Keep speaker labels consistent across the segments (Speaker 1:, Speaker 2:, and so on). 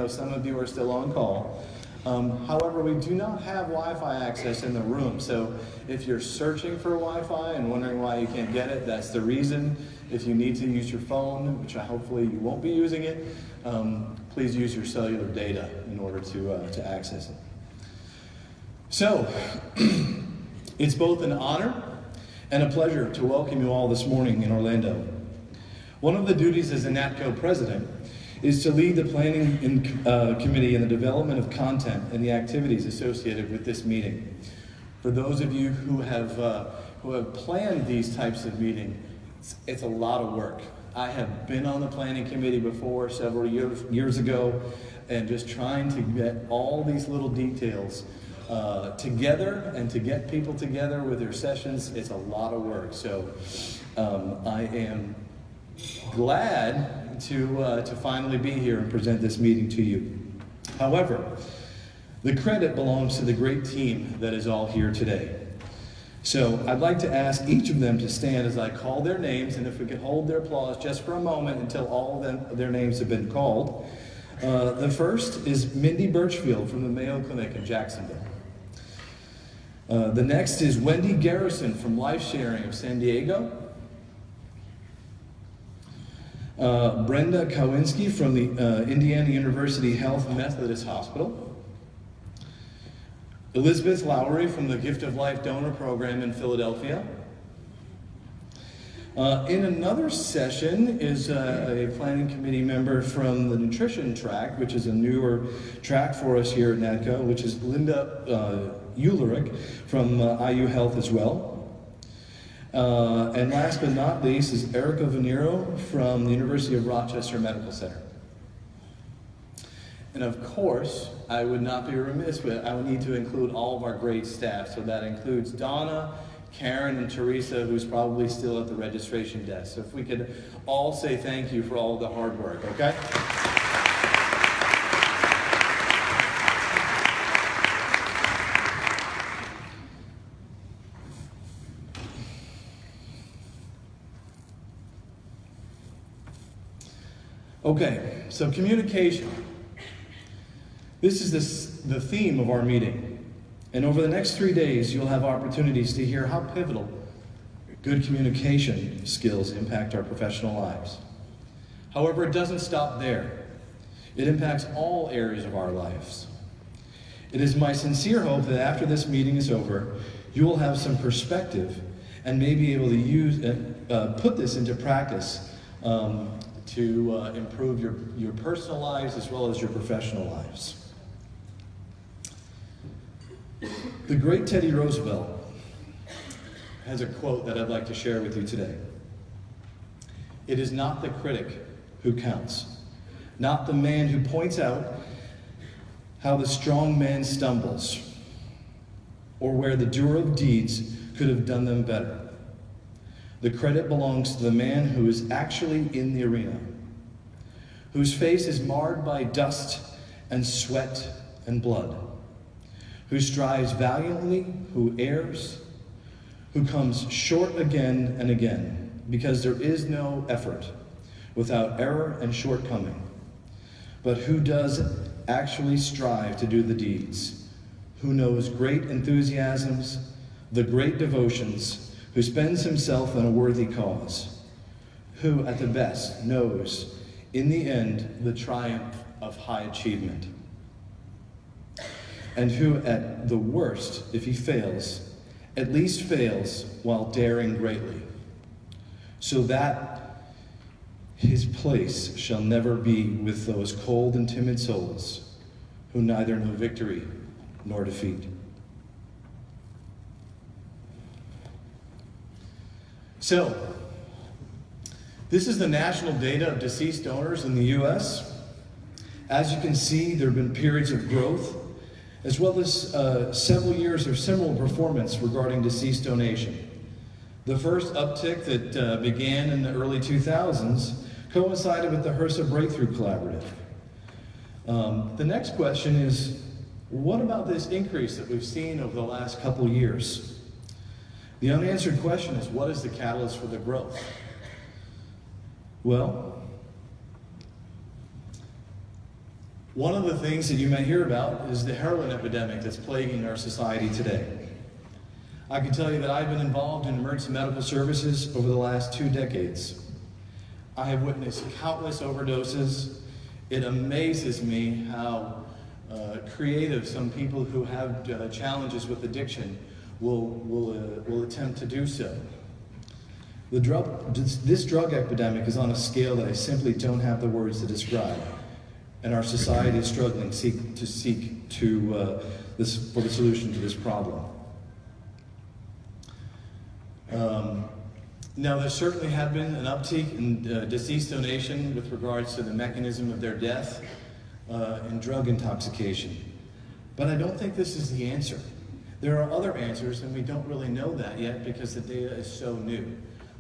Speaker 1: know some of you are still on call. However, we do not have Wi-Fi access in the room, so if you're searching for Wi-Fi and wondering why you can't get it, that's the reason. If you need to use your phone, which hopefully you won't be using it, please use your cellular data in order to access it. So, it's both an honor and a pleasure to welcome you all this morning in Orlando. One of the duties as a NATCO president is to lead the planning committee in the development of content and the activities associated with this meeting. For those of you who have planned these types of meetings, it's a lot of work. I have been on the planning committee before several years ago, and just trying to get all these little details together and to get people together with their sessions, it's a lot of work. So I am glad to finally be here and present this meeting to you. However, the credit belongs to the great team that is all here today. So I'd like to ask each of them to stand as I call their names, and if we could hold their applause just for a moment until all of their names have been called. The first is Mindy Birchfield from the Mayo Clinic in Jacksonville. The next is Wendy Garrison from Life Sharing of San Diego. Brenda Kowinski from the Indiana University Health Methodist Hospital. Elizabeth Lowry from the Gift of Life Donor Program in Philadelphia. In another session is a planning committee member from the nutrition track, which is a newer track for us here at NATCO, which is Linda Ulrich from IU Health as well. And last but not least is Erica Venero from the University of Rochester Medical Center. And of course, I would not be remiss, but I would need to include all of our great staff. So that includes Donna, Karen, and Teresa, who's probably still at the registration desk. So if we could all say thank you for all of the hard work, okay? Okay, so communication. This is the theme of our meeting. And over the next 3 days, you'll have opportunities to hear how pivotal good communication skills impact our professional lives. However, it doesn't stop there. It impacts all areas of our lives. It is my sincere hope that after this meeting is over, you will have some perspective and may be able to use put this into practice to improve your personal lives as well as your professional lives. The great Teddy Roosevelt has a quote that I'd like to share with you today. It is not the critic who counts, not the man who points out how the strong man stumbles, or where the doer of deeds could have done them better. The credit belongs to the man who is actually in the arena, whose face is marred by dust and sweat and blood, who strives valiantly, who errs, who comes short again and again, because there is no effort without error and shortcoming, but who does actually strive to do the deeds, who knows great enthusiasms, the great devotions, who spends himself in a worthy cause, who at the best knows in the end the triumph of high achievement, and who at the worst, if he fails, at least fails while daring greatly, so that his place shall never be with those cold and timid souls who neither know victory nor defeat. So, this is the national data of deceased donors in the U.S. As you can see, there have been periods of growth, as well as several years of similar performance regarding deceased donation. The first uptick that began in the early 2000s coincided with the HRSA Breakthrough Collaborative. The next question is, what about this increase that we've seen over the last couple years? The unanswered question is, what is the catalyst for the growth? Well, One of the things that you may hear about is the heroin epidemic that's plaguing our society today. I can tell you that I've been involved in emergency medical services over the last 2 decades. I have witnessed countless overdoses. It amazes me how creative some people who have challenges with addiction will attempt to do so. This drug epidemic is on a scale that I simply don't have the words to describe, and our society is struggling for the solution to this problem. Now, there certainly have been an uptick in deceased donation with regards to the mechanism of their death and drug intoxication. But I don't think this is the answer. There are other answers, and we don't really know that yet because the data is so new.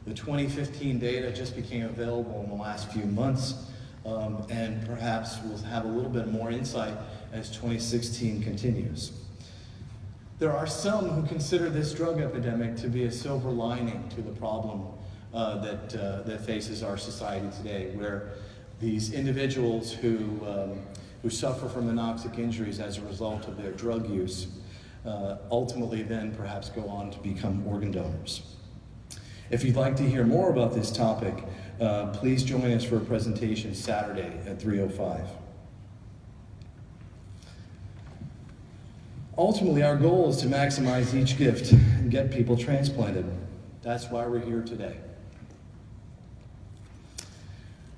Speaker 1: The 2015 data just became available in the last few months, and perhaps we'll have a little bit more insight as 2016 continues. There are some who consider this drug epidemic to be a silver lining to the problem that faces our society today, where these individuals who suffer from anoxic injuries as a result of their drug use ultimately then perhaps go on to become organ donors. If you'd like to hear more about this topic, please join us for a presentation Saturday at 3:05. Ultimately, our goal is to maximize each gift and get people transplanted. That's why we're here today.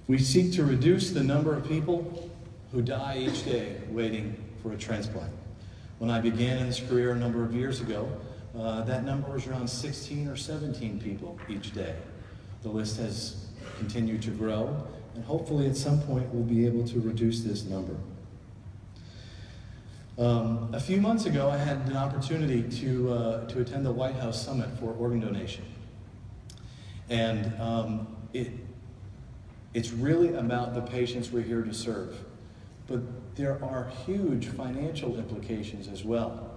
Speaker 1: We seek to reduce the number of people who die each day waiting for a transplant. When I began in this career a number of years ago, that number was around 16 or 17 people each day. The list has continued to grow, and hopefully at some point we'll be able to reduce this number. A few months ago, I had an opportunity to attend the White House Summit for organ donation. And it's really about the patients we're here to serve. But there are huge financial implications as well.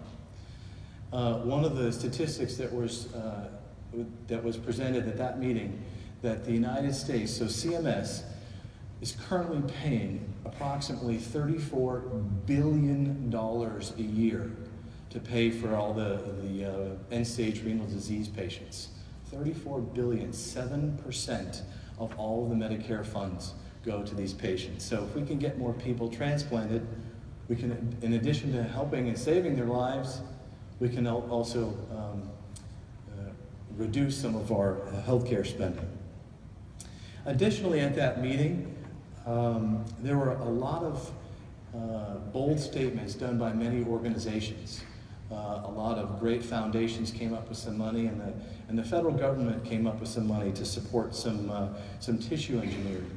Speaker 1: One of the statistics that was presented at that meeting, that the United States, so CMS, is currently paying approximately $34 billion a year to pay for all the end-stage renal disease patients. $34 billion, 7% of all of the Medicare funds go to these patients. So if we can get more people transplanted, we can, in addition to helping and saving their lives, we can also reduce some of our healthcare spending. Additionally, at that meeting, there were a lot of bold statements done by many organizations. A lot of great foundations came up with some money, and the federal government came up with some money to support some tissue engineering.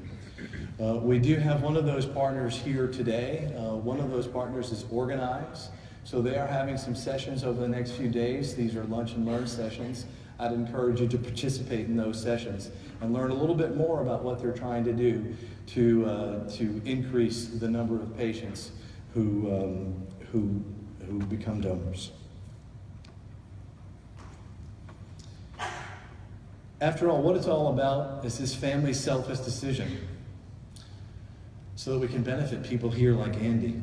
Speaker 1: We do have one of those partners here today. One of those partners is Organize. So they are having some sessions over the next few days. These are lunch and learn sessions. I'd encourage you to participate in those sessions and learn a little bit more about what they're trying to do to increase the number of patients who become donors. After all, what it's all about is this family's selfless decision so that we can benefit people here like Andy.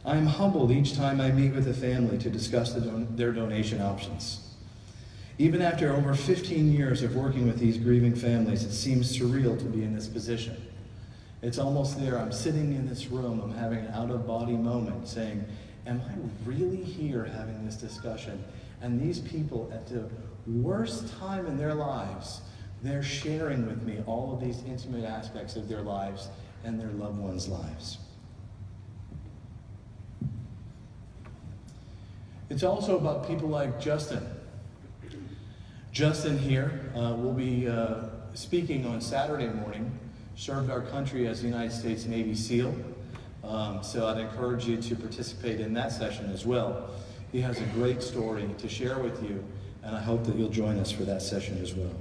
Speaker 1: I am humbled each time I meet with a family to discuss their donation options. Even after over 15 years of working with these grieving families, it seems surreal to be in this position. It's almost there. I'm sitting in this room, I'm having an out-of-body moment saying, am I really here having this discussion? And these people, at the worst time in their lives, they're sharing with me all of these intimate aspects of their lives and their loved ones' lives. It's also about people like Justin. Justin here will be speaking on Saturday morning, served our country as the United States Navy SEAL. So I'd encourage you to participate in that session as well. He has a great story to share with you, and I hope that you'll join us for that session as well.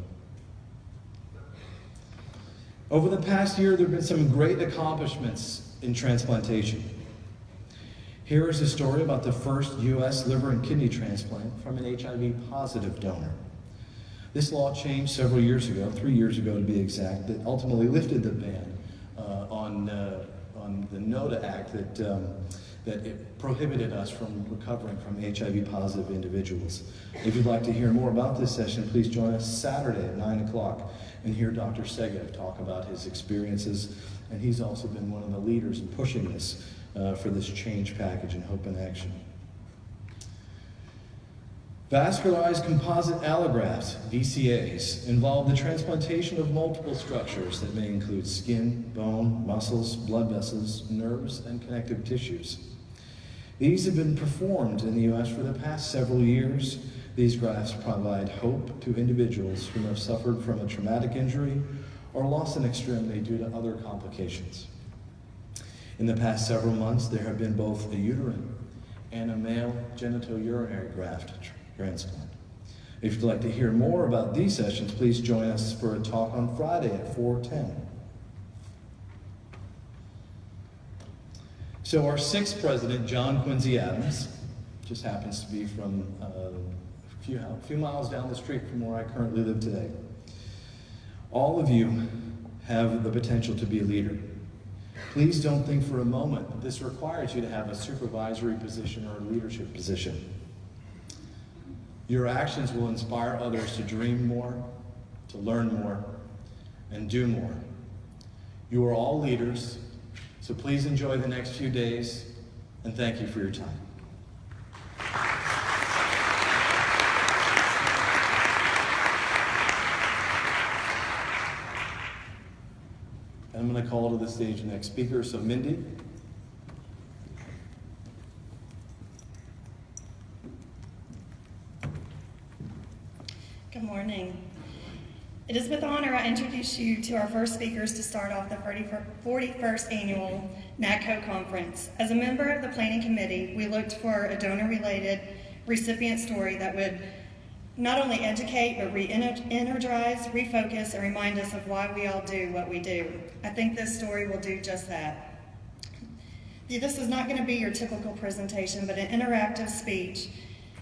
Speaker 1: Over the past year, there have been some great accomplishments in transplantation. Here is a story about the first U.S. liver and kidney transplant from an HIV-positive donor. This law changed several years ago, 3 years ago to be exact, that ultimately lifted the ban on the NOTA Act that it prohibited us from recovering from HIV-positive individuals. If you'd like to hear more about this session, please join us Saturday at 9 o'clock and hear Dr. Segev talk about his experiences. And he's also been one of the leaders in pushing this for this change package in Hope in Action. Vascularized composite allografts, VCAs, involve the transplantation of multiple structures that may include skin, bone, muscles, blood vessels, nerves, and connective tissues. These have been performed in the U.S. for the past several years. These grafts provide hope to individuals who have suffered from a traumatic injury or lost an extremity due to other complications. In the past several months, there have been both a uterine and a male genitourinary graft transplant. If you'd like to hear more about these sessions, please join us for a talk on Friday at 4:10. So our sixth president, John Quincy Adams, just happens to be from a few miles down the street from where I currently live today. All of you have the potential to be a leader. Please don't think for a moment that this requires you to have a supervisory position or a leadership position. Your actions will inspire others to dream more, to learn more, and do more. You are all leaders, so please enjoy the next few days, and thank you for your time. And I'm going to call to the stage the next speaker, so Mindy.
Speaker 2: Good morning. It is with honor I introduce you to our first speakers to start off the 41st Annual NATCO Conference. As a member of the Planning Committee, we looked for a donor-related recipient story that would not only educate, but re-energize, refocus, and remind us of why we all do what we do. I think this story will do just that. This is not going to be your typical presentation, but an interactive speech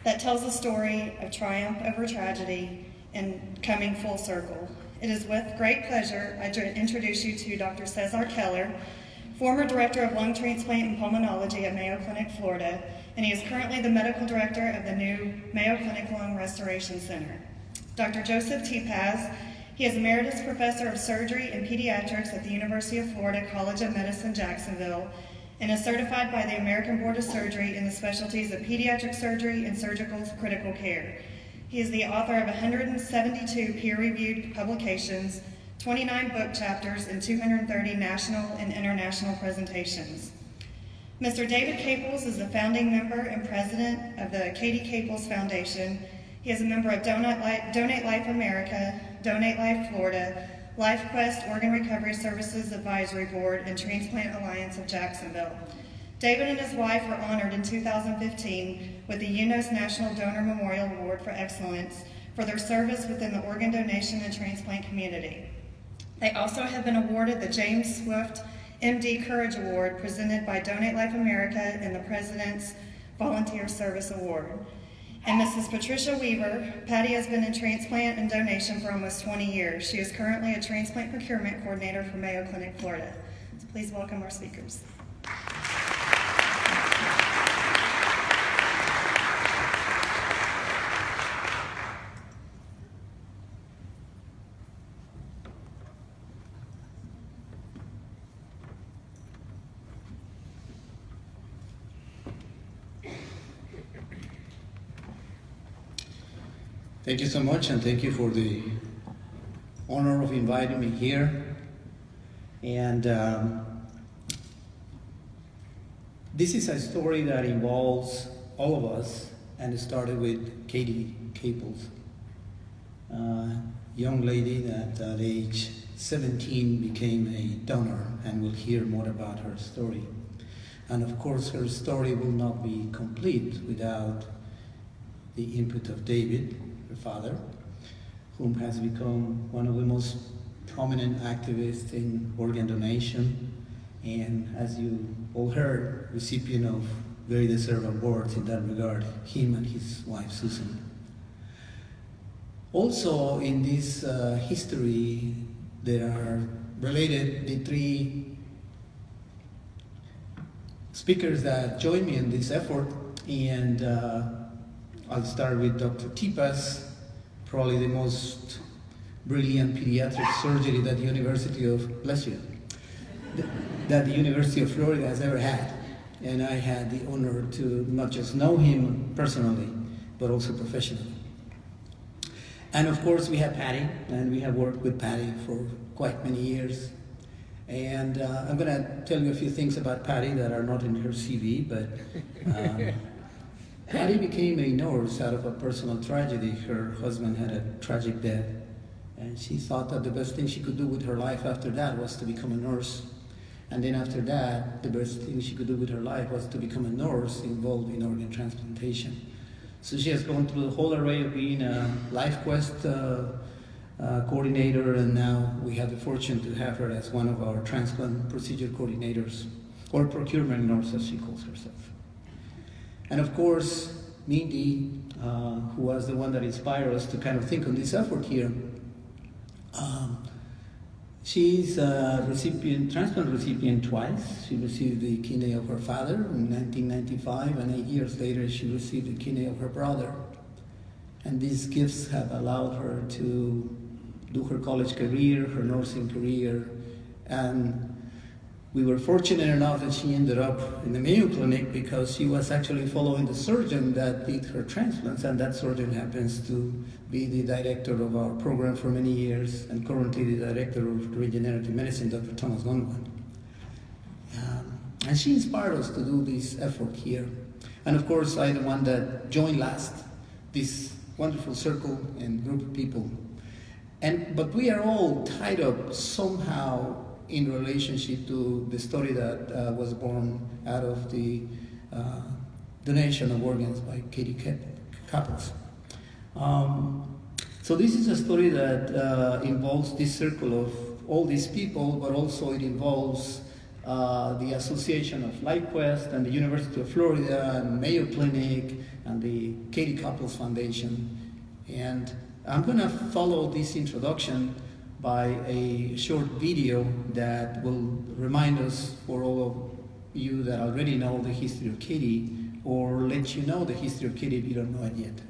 Speaker 2: that tells a story of triumph over tragedy and coming full circle. It is with great pleasure I introduce you to Dr. Cesar Keller, former Director of Lung Transplant and Pulmonology at Mayo Clinic, Florida, and he is currently the Medical Director of the new Mayo Clinic Lung Restoration Center. Dr. Joseph Tepas, he is Emeritus Professor of Surgery and Pediatrics at the University of Florida College of Medicine, Jacksonville, and is certified by the American Board of Surgery in the specialties of pediatric surgery and surgical critical care. He is the author of 172 peer-reviewed publications, 29 book chapters, and 230 national and international presentations. Mr. David Caples is the founding member and president of the Katie Capels Foundation. He is a member of Donate Life America, Donate Life Florida, LifeQuest Organ Recovery Services Advisory Board, and Transplant Alliance of Jacksonville. David and his wife were honored in 2015 with the UNOS National Donor Memorial Award for Excellence for their service within the organ donation and transplant community. They also have been awarded the James Swift MD Courage Award presented by Donate Life America and the President's Volunteer Service Award. And Mrs. Patricia Weaver, Patty has been in transplant and donation for almost 20 years. She is currently a transplant procurement coordinator for Mayo Clinic, Florida. So please welcome our speakers.
Speaker 3: Thank you so much, and thank you for the honor of inviting me here. And this is a story that involves all of us, and it started with Katie Capel, young lady that at age 17 became a donor, and we'll hear more about her story. And of course, her story will not be complete without the input of David, her father, whom has become one of the most prominent activists in organ donation, and as you all heard, recipient of very deserved awards in that regard, him and his wife Susan. Also in this history, there are related the three speakers that joined me in this effort, and I'll start with Dr. Tepas, probably the most brilliant pediatric surgery that the University of Belcher, that the University of Florida has ever had. And I had the honor to not just know him personally, but also professionally. And of course we have Patty, and we have worked with Patty for quite many years. And I'm gonna tell you a few things about Patty that are not in her CV, but Patty became a nurse out of a personal tragedy. Her husband had a tragic death, and she thought that the best thing she could do with her life after that was to become a nurse. And then after that, the best thing she could do with her life was to become a nurse involved in organ transplantation. So she has gone through the whole array of being a LifeQuest coordinator, and now we have the fortune to have her as one of our transplant procedure coordinators, or procurement nurse as she calls herself. And of course, Mindy, who was the one that inspired us to kind of think on this effort here. She's a transplant recipient twice. She received the kidney of her father in 1995, and 8 years later she received the kidney of her brother. And these gifts have allowed her to do her college career, her nursing career, and we were fortunate enough that she ended up in the Mayo Clinic because she was actually following the surgeon that did her transplants, and that surgeon happens to be the director of our program for many years, and currently the director of regenerative medicine, Dr. Thomas Gunwan. And she inspired us to do this effort here. And of course, I'm the one that joined last, this wonderful circle and group of people. But we are all tied up somehow in relationship to the story that was born out of the donation of organs by Katie Capels. So this is a story that involves this circle of all these people, but also it involves the Association of LifeQuest and the University of Florida and Mayo Clinic and the Katie Capels Foundation. And I'm gonna follow this introduction by a short video that will remind us, for all of you that already know the history of Katie, or let you know the history of Katie if you don't know it yet.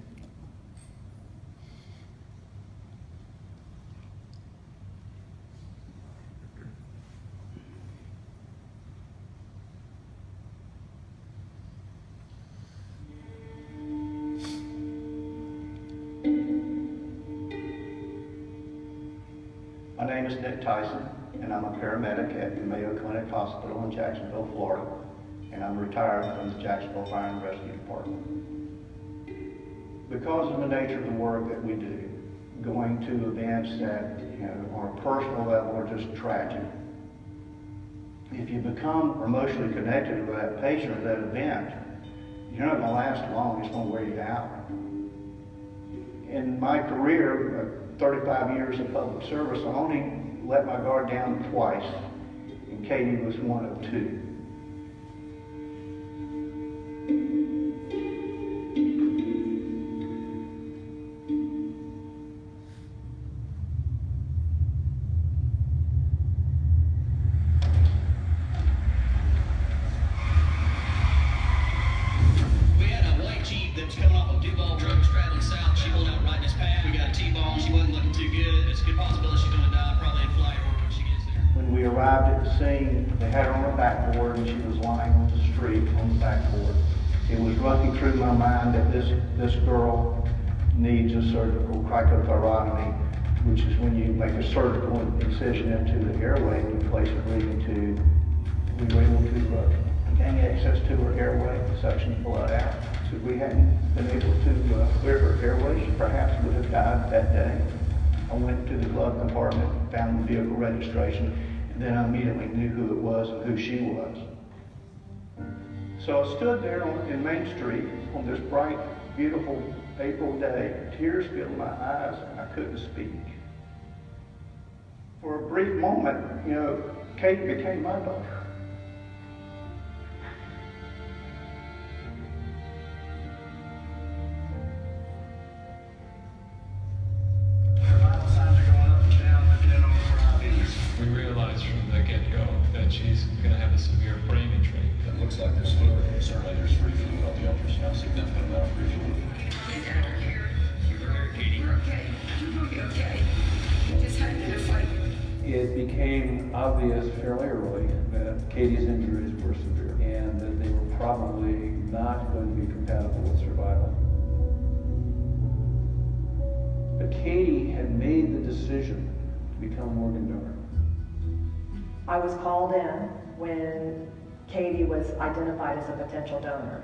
Speaker 4: My name is Nick Tyson, and I'm a paramedic at the Mayo Clinic Hospital in Jacksonville, Florida, and I'm retired from the Jacksonville Fire and Rescue Department. Because of the nature of the work that we do, going to events that, on a personal level are just tragic, if you become emotionally connected to that patient or that event, you're not going to last long. It's going to wear you out. In my career, 35 years of public service, I only let my guard down twice, and Katie was one of two.
Speaker 5: We had a white Jeep that was coming off of Duval Road, traveling south. She pulled out right in his path. We got a T-bone. She wasn't looking too good. It's a good possibility she's going to die, probably in flight or when she gets there.
Speaker 4: When we arrived at the scene, they had her on her backboard, and she was lying on the street on the backboard. It was running through my mind that this girl needs a surgical cricothyrotomy, which is when you make a surgical incision into the airway and you place a breathing tube. We were able to gain access to her airway, suction blood out. So if we hadn't been able to clear her airway, she perhaps would have died that day. I went to the glove compartment, found the vehicle registration, and then I immediately knew who it was and who she was. So I stood there in Main Street on this bright, beautiful April day, tears filled my eyes, and I couldn't speak. For a brief moment, Kate became my daughter.
Speaker 5: Vital signs are going up and down, but then over IVs.
Speaker 6: We realized from the get-go that she's going to have a severe brain injury.
Speaker 7: It looks like
Speaker 5: ultrasound, significant amount of visual. Katie.
Speaker 6: It became obvious fairly early that Katie's injuries were severe and that they were probably not going to be compatible with survival. But Katie had made the decision to become an organ donor.
Speaker 7: I was called in when Katie was identified as a potential donor.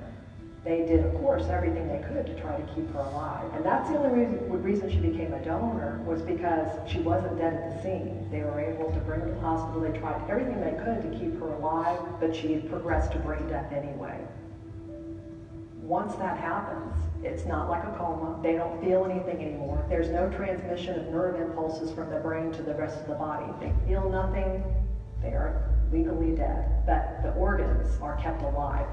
Speaker 7: They did, of course, everything they could to try to keep her alive. And that's the only reason she became a donor, was because she wasn't dead at the scene. They were able to bring her to the hospital. They tried everything they could to keep her alive, but she had progressed to brain death anyway. Once that happens, it's not like a coma. They don't feel anything anymore. There's no transmission of nerve impulses from the brain to the rest of the body. They feel nothing. They are legally dead, but the organs are kept alive.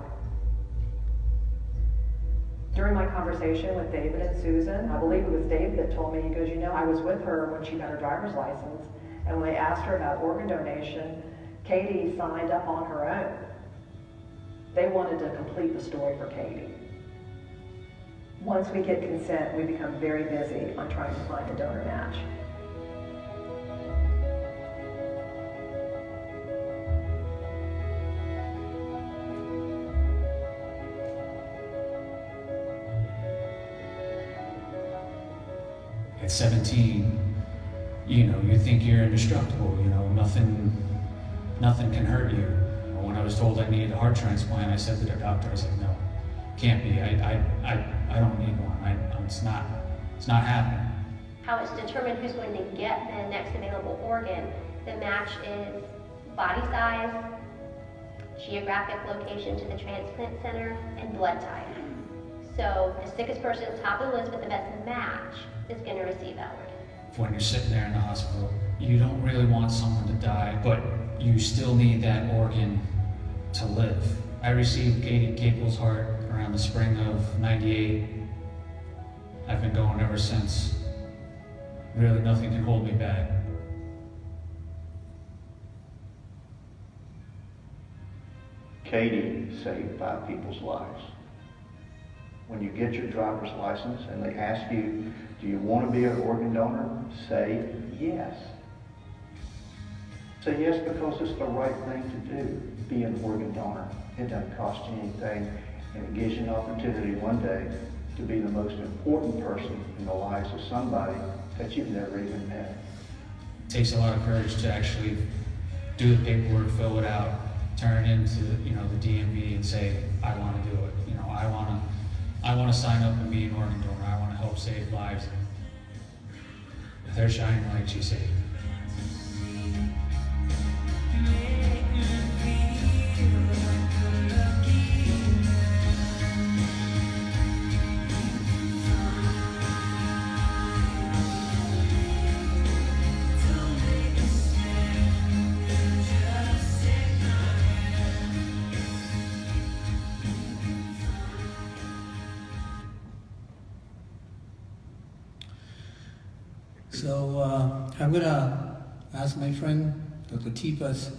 Speaker 7: During my conversation with David and Susan, I believe it was David that told me, he goes, you know, I was with her when she got her driver's license, and when they asked her about organ donation, Katie signed up on her own. They wanted to complete the story for Katie. Once we get consent, we become very busy on trying to find a donor match.
Speaker 8: At 17, you think you're indestructible, nothing can hurt you. When I was told I needed a heart transplant, I said to the doctor, I said, no, can't be, I don't need one, it's not happening.
Speaker 9: How it's determined who's going to get the next available organ, the match is body size, geographic location to the transplant center, and blood type. So the sickest person at the top of the list with the best match is going to receive that organ.
Speaker 8: When you're sitting there in the hospital, you don't really want someone to die, but you still need that organ to live. I received Katie Capel's heart around the spring of '98. I've been going ever since. Really, nothing can hold me back.
Speaker 4: Katie saved 5 people's lives. When you get your driver's license and they ask you, do you want to be an organ donor? Say yes. Say yes because it's the right thing to do. Be an organ donor. It doesn't cost you anything, and it gives you an opportunity one day to be the most important person in the lives of somebody that you've never even met.
Speaker 8: It takes a lot of courage to actually do the paperwork, fill it out, turn it into the DMV and say, I want to do it. I want to sign up and be an organ donor. I want to help save lives. If they're shining lights, you save.
Speaker 3: So I'm going to ask my friend, Dr. Tepas,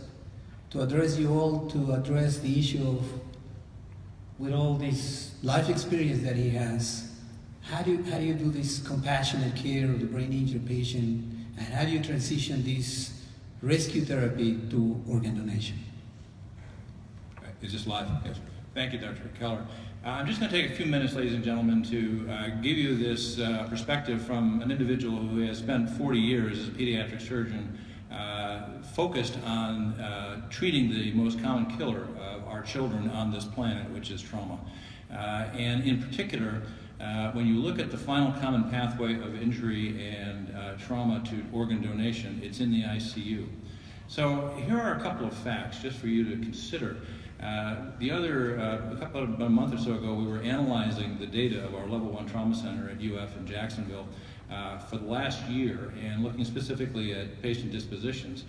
Speaker 3: to address you all, to address the issue of, with all this life experience that he has, how do you do this compassionate care of the brain injured patient, and how do you transition this rescue therapy to organ donation?
Speaker 10: Is this live? Yes. Thank you, Dr. Keller. I'm just going to take a few minutes, ladies and gentlemen, to give you this perspective from an individual who has spent 40 years as a pediatric surgeon focused on treating the most common killer of our children on this planet, which is trauma. And in particular, when you look at the final common pathway of injury and trauma to organ donation, it's in the ICU. So here are a couple of facts just for you to consider. A month or so ago, we were analyzing the data of our level 1 trauma center at UF in Jacksonville for the last year and looking specifically at patient dispositions.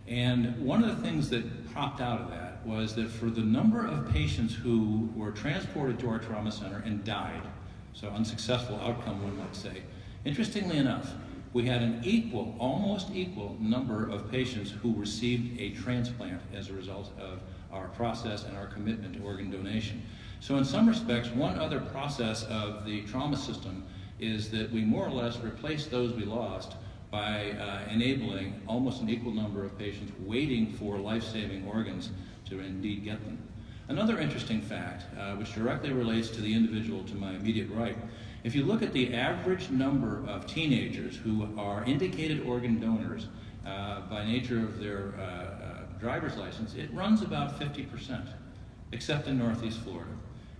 Speaker 10: And one of the things that popped out of that was that for the number of patients who were transported to our trauma center and died, so unsuccessful outcome, one might say, interestingly enough, we had an almost equal number of patients who received a transplant as a result of our process and our commitment to organ donation. So in some respects, one other process of the trauma system is that we more or less replace those we lost by enabling almost an equal number of patients waiting for life-saving organs to indeed get them. Another interesting fact, which directly relates to the individual to my immediate right, if you look at the average number of teenagers who are indicated organ donors by nature of their driver's license, it runs about 50%, except in Northeast Florida.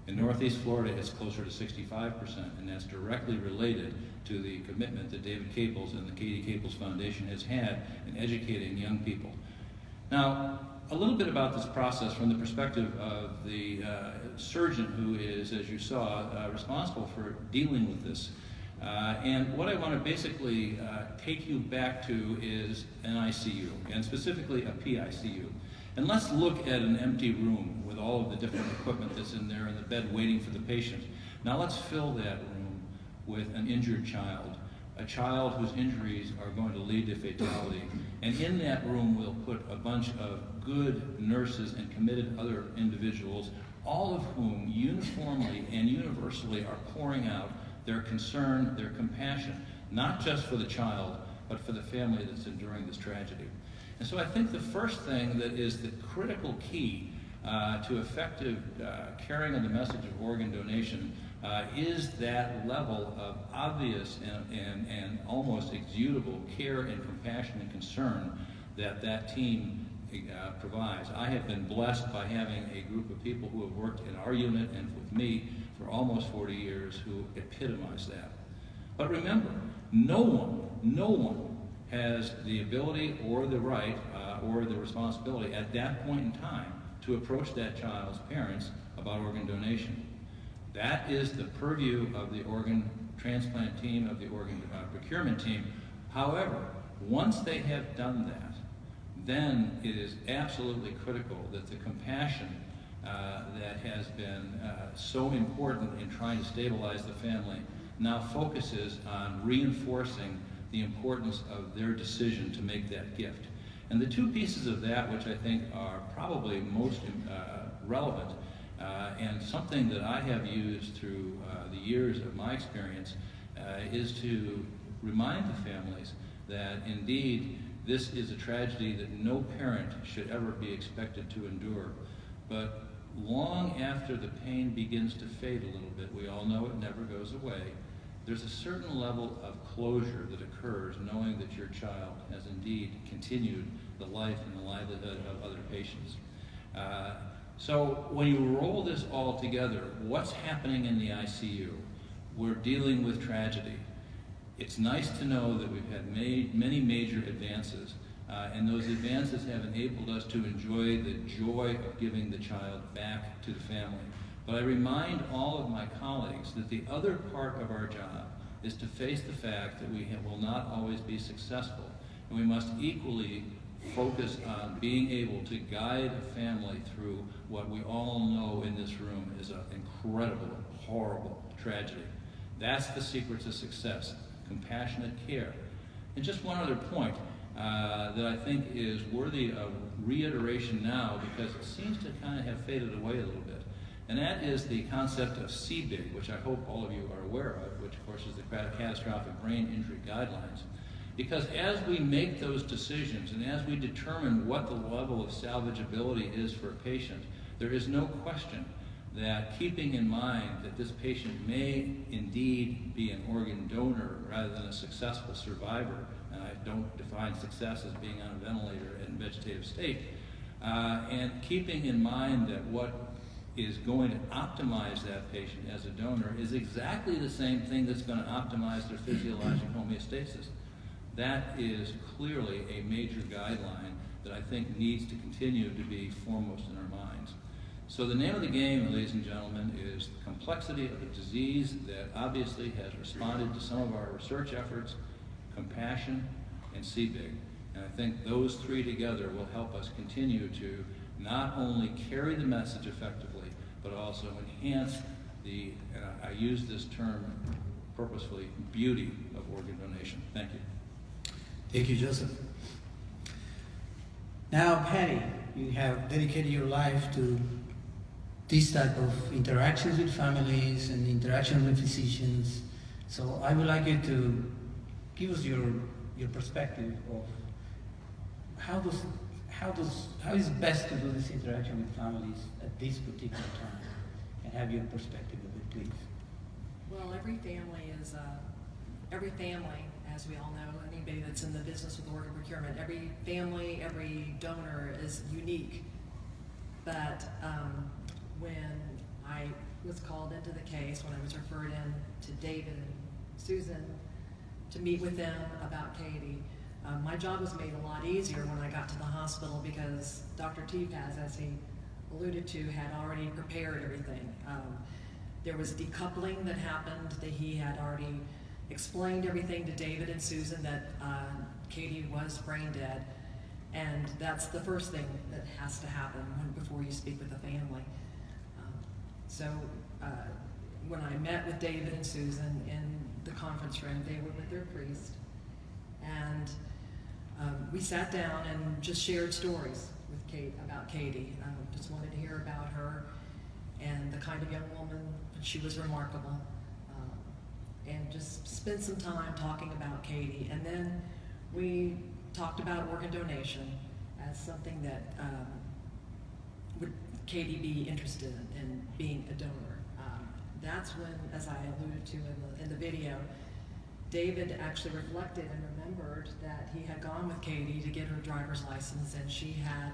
Speaker 10: In Northeast Florida, it's closer to 65%, and that's directly related to the commitment that David Caples and the Katie Capel Foundation has had in educating young people. Now, a little bit about this process from the perspective of the surgeon who is, as you saw, responsible for dealing with this. And what I want to basically take you back to is an ICU, and specifically a PICU. And let's look at an empty room with all of the different equipment that's in there and the bed waiting for the patient. Now let's fill that room with an injured child, a child whose injuries are going to lead to fatality. And in that room we'll put a bunch of good nurses and committed other individuals, all of whom uniformly and universally are pouring out their concern, their compassion, not just for the child, but for the family that's enduring this tragedy. And so I think the first thing that is the critical key to effective carrying of the message of organ donation is that level of obvious and almost exudable care and compassion and concern that that team provides. I have been blessed by having a group of people who have worked in our unit and with me for almost 40 years who epitomize that. But remember, no one has the ability or the right or the responsibility at that point in time to approach that child's parents about organ donation. That is the purview of the organ transplant team, of the organ procurement team. However, once they have done that, then it is absolutely critical that the compassion that has been so important in trying to stabilize the family now focuses on reinforcing the importance of their decision to make that gift. And the two pieces of that which I think are probably most relevant and something that I have used through the years of my experience is to remind the families that indeed this is a tragedy that no parent should ever be expected to endure. But long after the pain begins to fade a little bit, we all know it never goes away, there's a certain level of closure that occurs knowing that your child has indeed continued the life and the livelihood of other patients. So when you roll this all together, what's happening in the ICU? We're dealing with tragedy. It's nice to know that we've had many major advances, and those advances have enabled us to enjoy the joy of giving the child back to the family. But I remind all of my colleagues that the other part of our job is to face the fact that we will not always be successful, and we must equally focus on being able to guide a family through what we all know in this room is an incredible, horrible tragedy. That's the secret to success, compassionate care. And just one other point that I think is worthy of reiteration now because it seems to kind of have faded away a little bit. And that is the concept of CBIG, which I hope all of you are aware of, which of course is the Catastrophic Brain Injury Guidelines. Because as we make those decisions and as we determine what the level of salvageability is for a patient, there is no question that keeping in mind that this patient may indeed be an organ donor rather than a successful survivor, and I don't define success as being on a ventilator in vegetative state, and keeping in mind that what is going to optimize that patient as a donor is exactly the same thing that's going to optimize their physiologic homeostasis. That is clearly a major guideline that I think needs to continue to be foremost in our minds. So the name of the game, ladies and gentlemen, is the complexity of a disease that obviously has responded to some of our research efforts, compassion, and CBIG. And I think those three together will help us continue to not only carry the message effectively, but also enhance the, I use this term purposefully, beauty of organ donation. Thank you.
Speaker 3: Thank you, Joseph. Now, Patty, You have dedicated your life to this type of interactions with families and interactions with physicians. So I would like you to give us your perspective of how is best to do this interaction with families at this particular time, and have your perspective of it, please.
Speaker 11: Well, every family, as we all know, anybody that's in the business with organ procurement, every family, every donor is unique. But when I was called into the case, when I was referred in to David and Susan to meet with them about Katie, my job was made a lot easier when I got to the hospital because Dr. Tepas, as he alluded to, had already prepared everything. There was decoupling that happened, that he had already explained everything to David and Susan, that Katie was brain dead, and that's the first thing that has to happen before you speak with the family. So when I met with David and Susan in the conference room, they were with their priest, and we sat down and just shared stories with Kate about Katie. Just wanted to hear about her and the kind of young woman. She was remarkable, and just spent some time talking about Katie. And then we talked about organ donation as something that would Katie be interested in being a donor. That's when, as I alluded to in the video, David actually reflected and remembered that he had gone with Katie to get her driver's license, and she had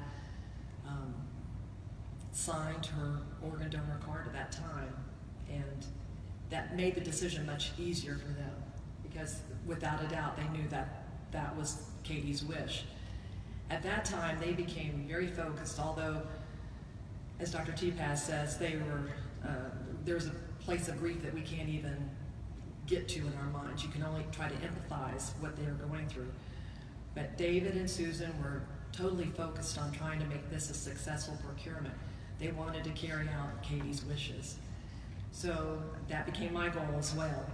Speaker 11: signed her organ donor card at that time, and that made the decision much easier for them, because without a doubt they knew that that was Katie's wish. At that time they became very focused, although, as Dr. Tepas says, there's a place of grief that we can't even get to in our minds. You can only try to empathize what they're going through. But David and Susan were totally focused on trying to make this a successful procurement. They wanted to carry out Katie's wishes. So that became my goal as well.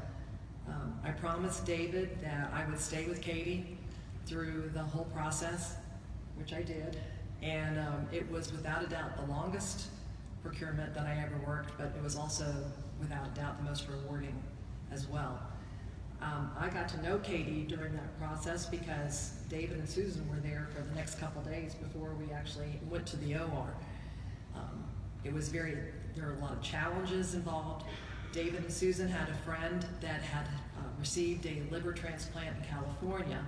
Speaker 11: I promised David that I would stay with Katie through the whole process, which I did. And it was without a doubt the longest procurement that I ever worked, but it was also without a doubt the most rewarding as well. I got to know Katie during that process because David and Susan were there for the next couple days before we actually went to the OR. There were a lot of challenges involved. David and Susan had a friend that had received a liver transplant in California,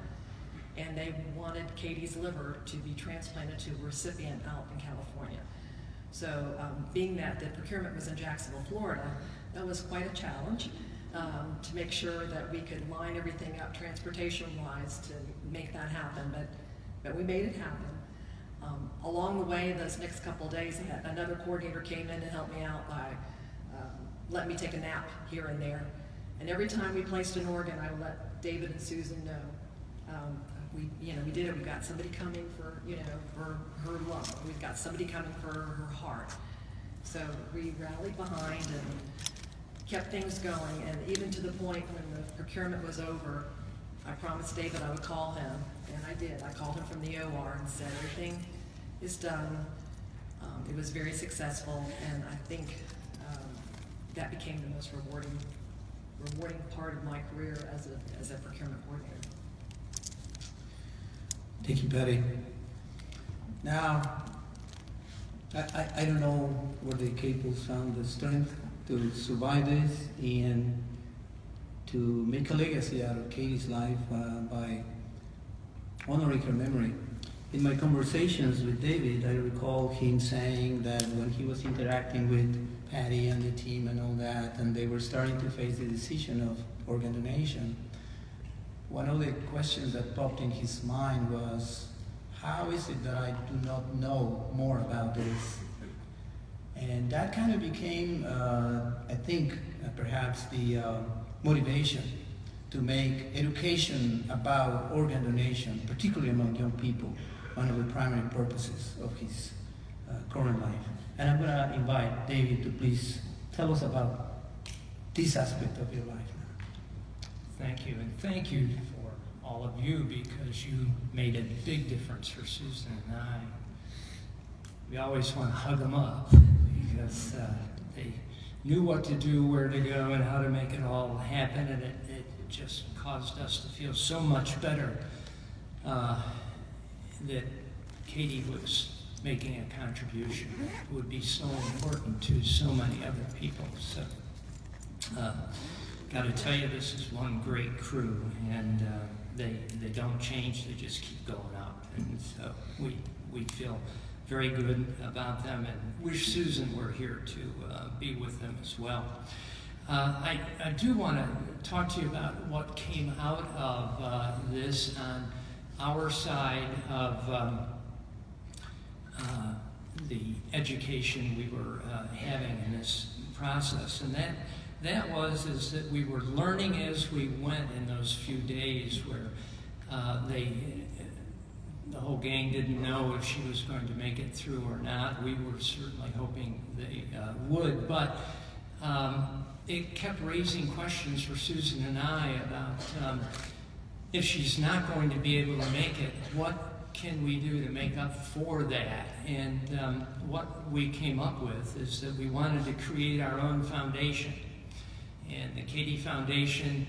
Speaker 11: and they wanted Katie's liver to be transplanted to a recipient out in California. So being that the procurement was in Jacksonville, Florida, that was quite a challenge to make sure that we could line everything up transportation-wise to make that happen, but we made it happen. Along the way, those next couple of days, another coordinator came in to help me out by letting me take a nap here and there. And every time we placed an organ, I would let David and Susan know. We did it. We got somebody coming for her lung. We've got somebody coming for her heart. So we rallied behind and kept things going. And even to the point when the procurement was over, I promised David I would call him, and I did. I called him from the OR and said everything is done. It was very successful, and I think that became the most rewarding part of my career as a procurement coordinator.
Speaker 3: Thank you, Patty. Now, I don't know where the Caples found the strength to survive this and to make a legacy out of Katie's life by honoring her memory. In my conversations with David, I recall him saying that when he was interacting with Patty and the team and all that, and they were starting to face the decision of organ donation, one of the questions that popped in his mind was, how is it that I do not know more about this? And that kind of became, I think, perhaps the motivation to make education about organ donation, particularly among young people, one of the primary purposes of his current life. And I'm going to invite David to please tell us about this aspect of your life.
Speaker 12: Thank you, and thank you for all of you, because you made a big difference for Susan and I. we always want to hug them up because they knew what to do, where to go, and how to make it all happen, and it just caused us to feel so much better that Katie was making a contribution. It would be so important to so many other people. So, got to tell you, this is one great crew, and they don't change, they just keep going up. And so we feel very good about them, and wish Susan were here to be with them as well. I do want to talk to you about what came out of this on our side of the education we were having in this process, and that was that we were learning as we went in those few days where the whole gang didn't know if she was going to make it through or not. We were certainly hoping they would, but it kept raising questions for Susan and I about if she's not going to be able to make it, what can we do to make up for that? And what we came up with is that we wanted to create our own foundation. And the Katie Foundation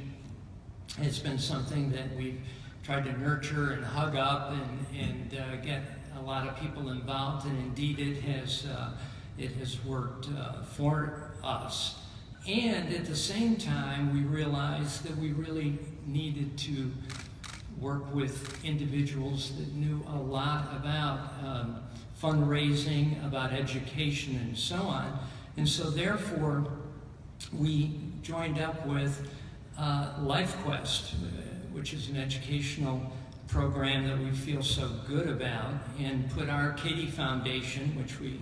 Speaker 12: has been something that we've tried to nurture and hug up and get a lot of people involved, and indeed it has worked for us. And at the same time, we realized that we really needed to work with individuals that knew a lot about fundraising, about education, and so on. And so therefore, we joined up with LifeQuest, which is an educational program that we feel so good about, and put our Katie Foundation, which we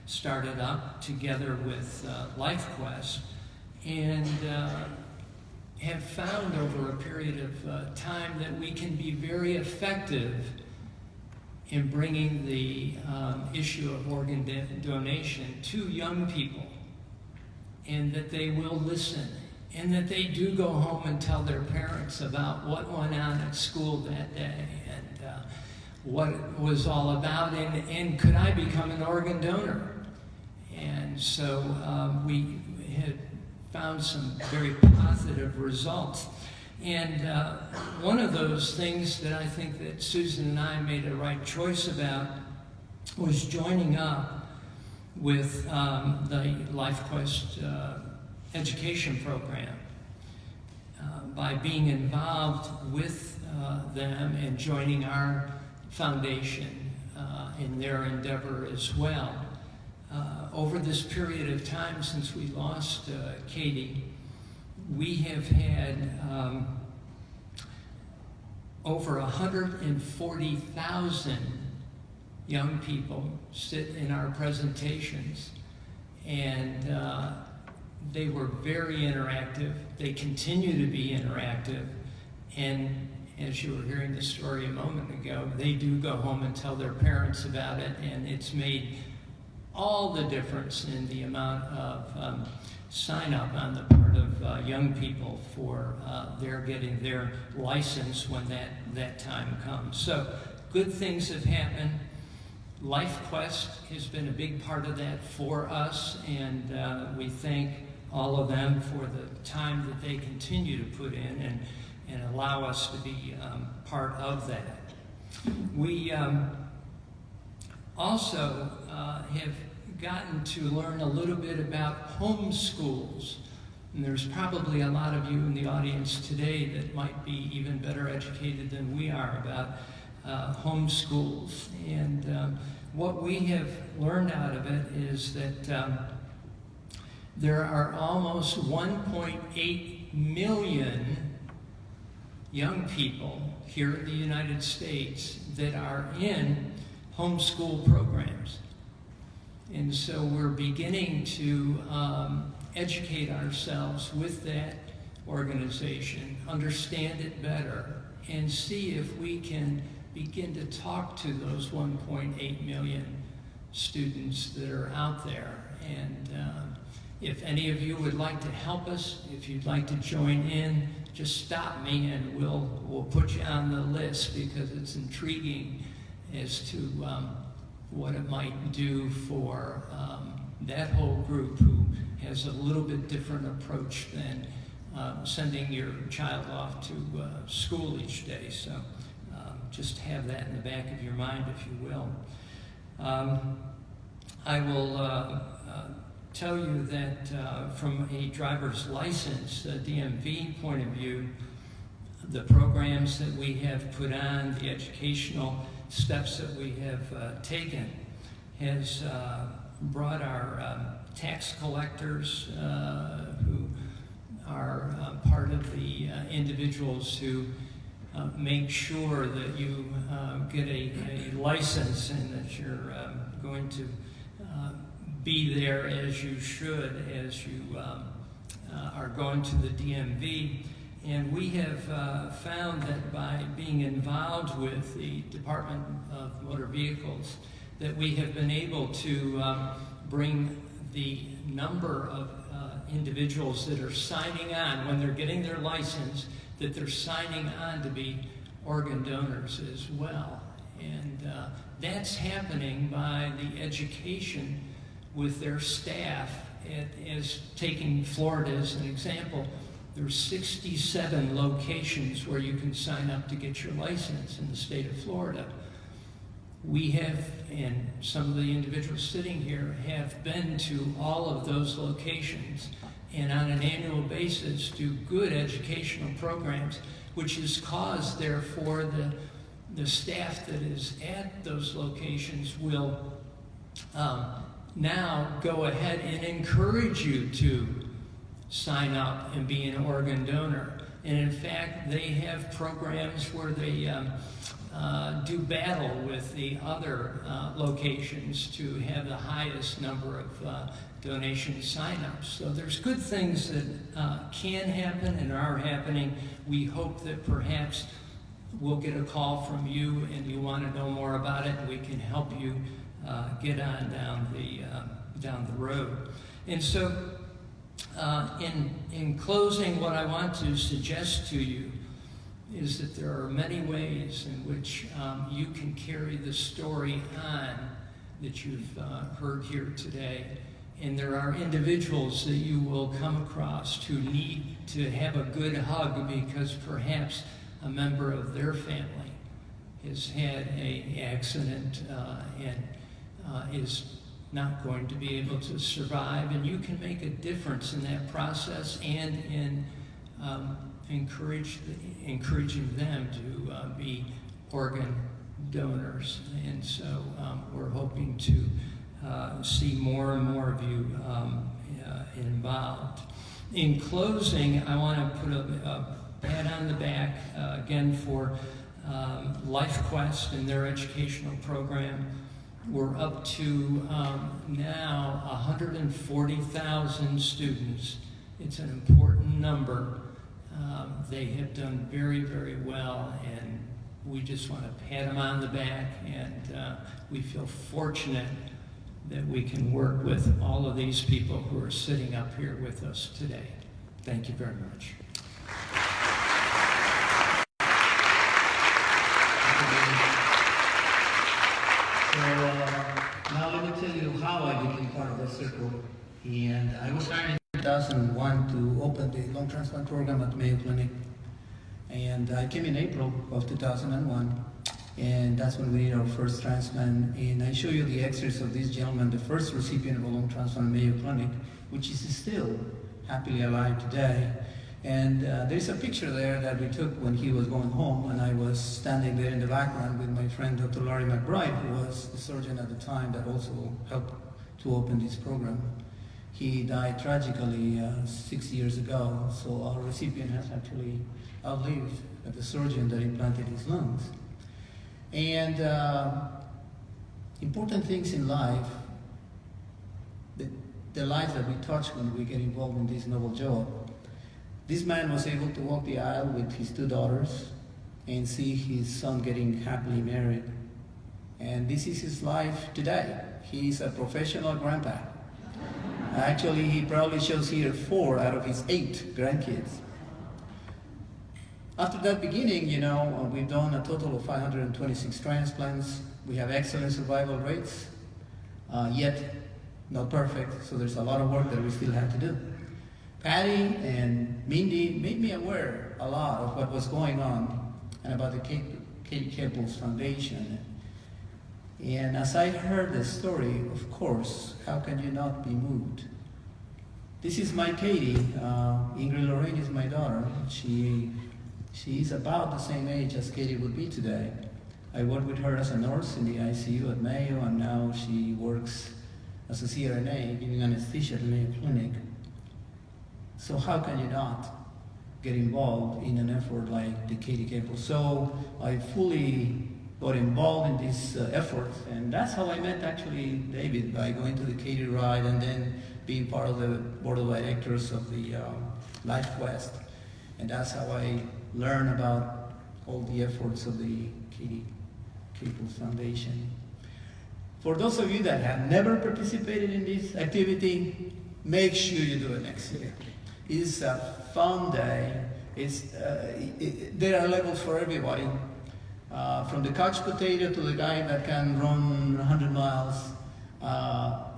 Speaker 12: started up together with LifeQuest, and have found over a period of time that we can be very effective in bringing the issue of organ donation to young people, and that they will listen, and that they do go home and tell their parents about what went on at school that day, and what it was all about, and could I become an organ donor? And so we had found some very positive results. And one of those things that I think that Susan and I made a right choice about was joining up with the LifeQuest education program. By being involved with them and joining our foundation in their endeavor as well. Over this period of time since we lost Katie, we have had over 140,000 young people sit in our presentations, and they were very interactive. They continue to be interactive, and as you were hearing the story a moment ago, they do go home and tell their parents about it, and it's made all the difference in the amount of sign up on the part of young people for their getting their license when that time comes. So good things have happened. LifeQuest has been a big part of that for us, and we thank all of them for the time that they continue to put in and allow us to be part of that. We also have gotten to learn a little bit about homeschools. And there's probably a lot of you in the audience today that might be even better educated than we are about homeschools. And what we have learned out of it is that there are almost 1.8 million young people here in the United States that are in homeschool programs. And so we're beginning to educate ourselves with that organization, understand it better, and see if we can begin to talk to those 1.8 million students that are out there. And if any of you would like to help us, if you'd like to join in, just stop me and we'll put you on the list, because it's intriguing as to what it might do for that whole group who has a little bit different approach than sending your child off to school each day. So just have that in the back of your mind, if you will. I will tell you that from a driver's license, DMV point of view, the programs that we have put on, the educational steps that we have taken, has brought our tax collectors, who are part of the individuals who make sure that you get a license and that you're going to be there as you should as you are going to the DMV. And we have found that by being involved with the Department of Motor Vehicles, that we have been able to bring the number of individuals that are signing on when they're getting their license, that they're signing on to be organ donors as well. And that's happening by the education with their staff. As taking Florida as an example, there's 67 locations where you can sign up to get your license in the state of Florida. We have, and some of the individuals sitting here have been to all of those locations, and on an annual basis do good educational programs, which has caused, therefore, the staff that is at those locations will now go ahead and encourage you to sign up and be an organ donor. And in fact, they have programs where they do battle with the other locations to have the highest number of donation sign-ups. So there's good things that can happen and are happening. We hope that perhaps we'll get a call from you and you want to know more about it, and we can help you get on down the road. And so in closing, what I want to suggest to you is that there are many ways in which you can carry the story on that you've heard here today. And there are individuals that you will come across who need to have a good hug because perhaps a member of their family has had an accident and is not going to be able to survive. And you can make a difference in that process and in encouraging them to be organ donors. And so we're hoping to see more and more of you involved. In closing, I want to put a pat on the back again for LifeQuest and their educational program. We're up to now 140,000 students. It's an important number. They have done very, very well, and we just want to pat them on the back, and we feel fortunate that we can work with all of these people who are sitting up here with us today. Thank you very much.
Speaker 3: So now let me tell you how I became part of the circle. And I was hired in 2001 to open the lung transplant program at Mayo Clinic. And I came in April of 2001. And that's when we did our first transplant. And I show you the extras of this gentleman, the first recipient of a lung transplant at Mayo Clinic, which is still happily alive today. And there's a picture there that we took when he was going home, and I was standing there in the background with my friend Dr. Larry McBride, who was the surgeon at the time that also helped to open this program. He died tragically 6 years ago, so our recipient has actually outlived the surgeon that implanted his lungs. And important things in life, the lives that we touch when we get involved in this noble job. This man was able to walk the aisle with his 2 daughters and see his son getting happily married. And this is his life today. He's a professional grandpa. Actually, he probably shows here 4 out of his 8 grandkids. After that beginning, you know, we've done a total of 526 transplants. We have excellent survival rates, yet not perfect, so there's a lot of work that we still have to do. Patty and Mindy made me aware a lot of what was going on and about the Katie Capel's Foundation. And as I heard the story, of course, how can you not be moved? This is my Katie. Ingrid Lorraine is my daughter. She is about the same age as Katie would be today. I worked with her as a nurse in the ICU at Mayo, and now she works as a CRNA, giving anesthesia at Mayo Clinic. So how can you not get involved in an effort like the Katie Capel? So I fully got involved in this effort, and that's how I met actually David, by going to the Katie ride and then being part of the board of directors of the Life Quest. And that's how I learned about all the efforts of the Katie Capel Foundation. For those of you that have never participated in this activity, make sure you do it next year. It's a fun day. There are levels for everybody. From the couch potato to the guy that can run 100 miles.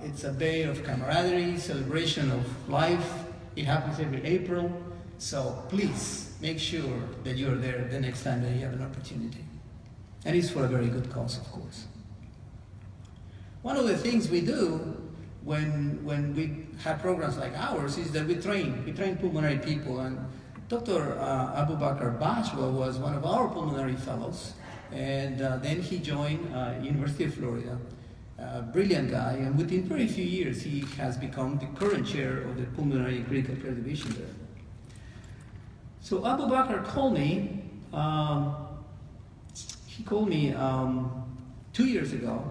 Speaker 3: It's a day of camaraderie, celebration of life. It happens every April. So please make sure that you're there the next time that you have an opportunity. And it's for a very good cause, of course. One of the things we do when we have programs like ours is that we train pulmonary people. And Dr. Abu Bakr Bajwa was one of our pulmonary fellows. And then he joined University of Florida, a brilliant guy, and within very few years he has become the current chair of the Pulmonary Critical Care Division there. So Abu Bakr called me, he called me 2 years ago,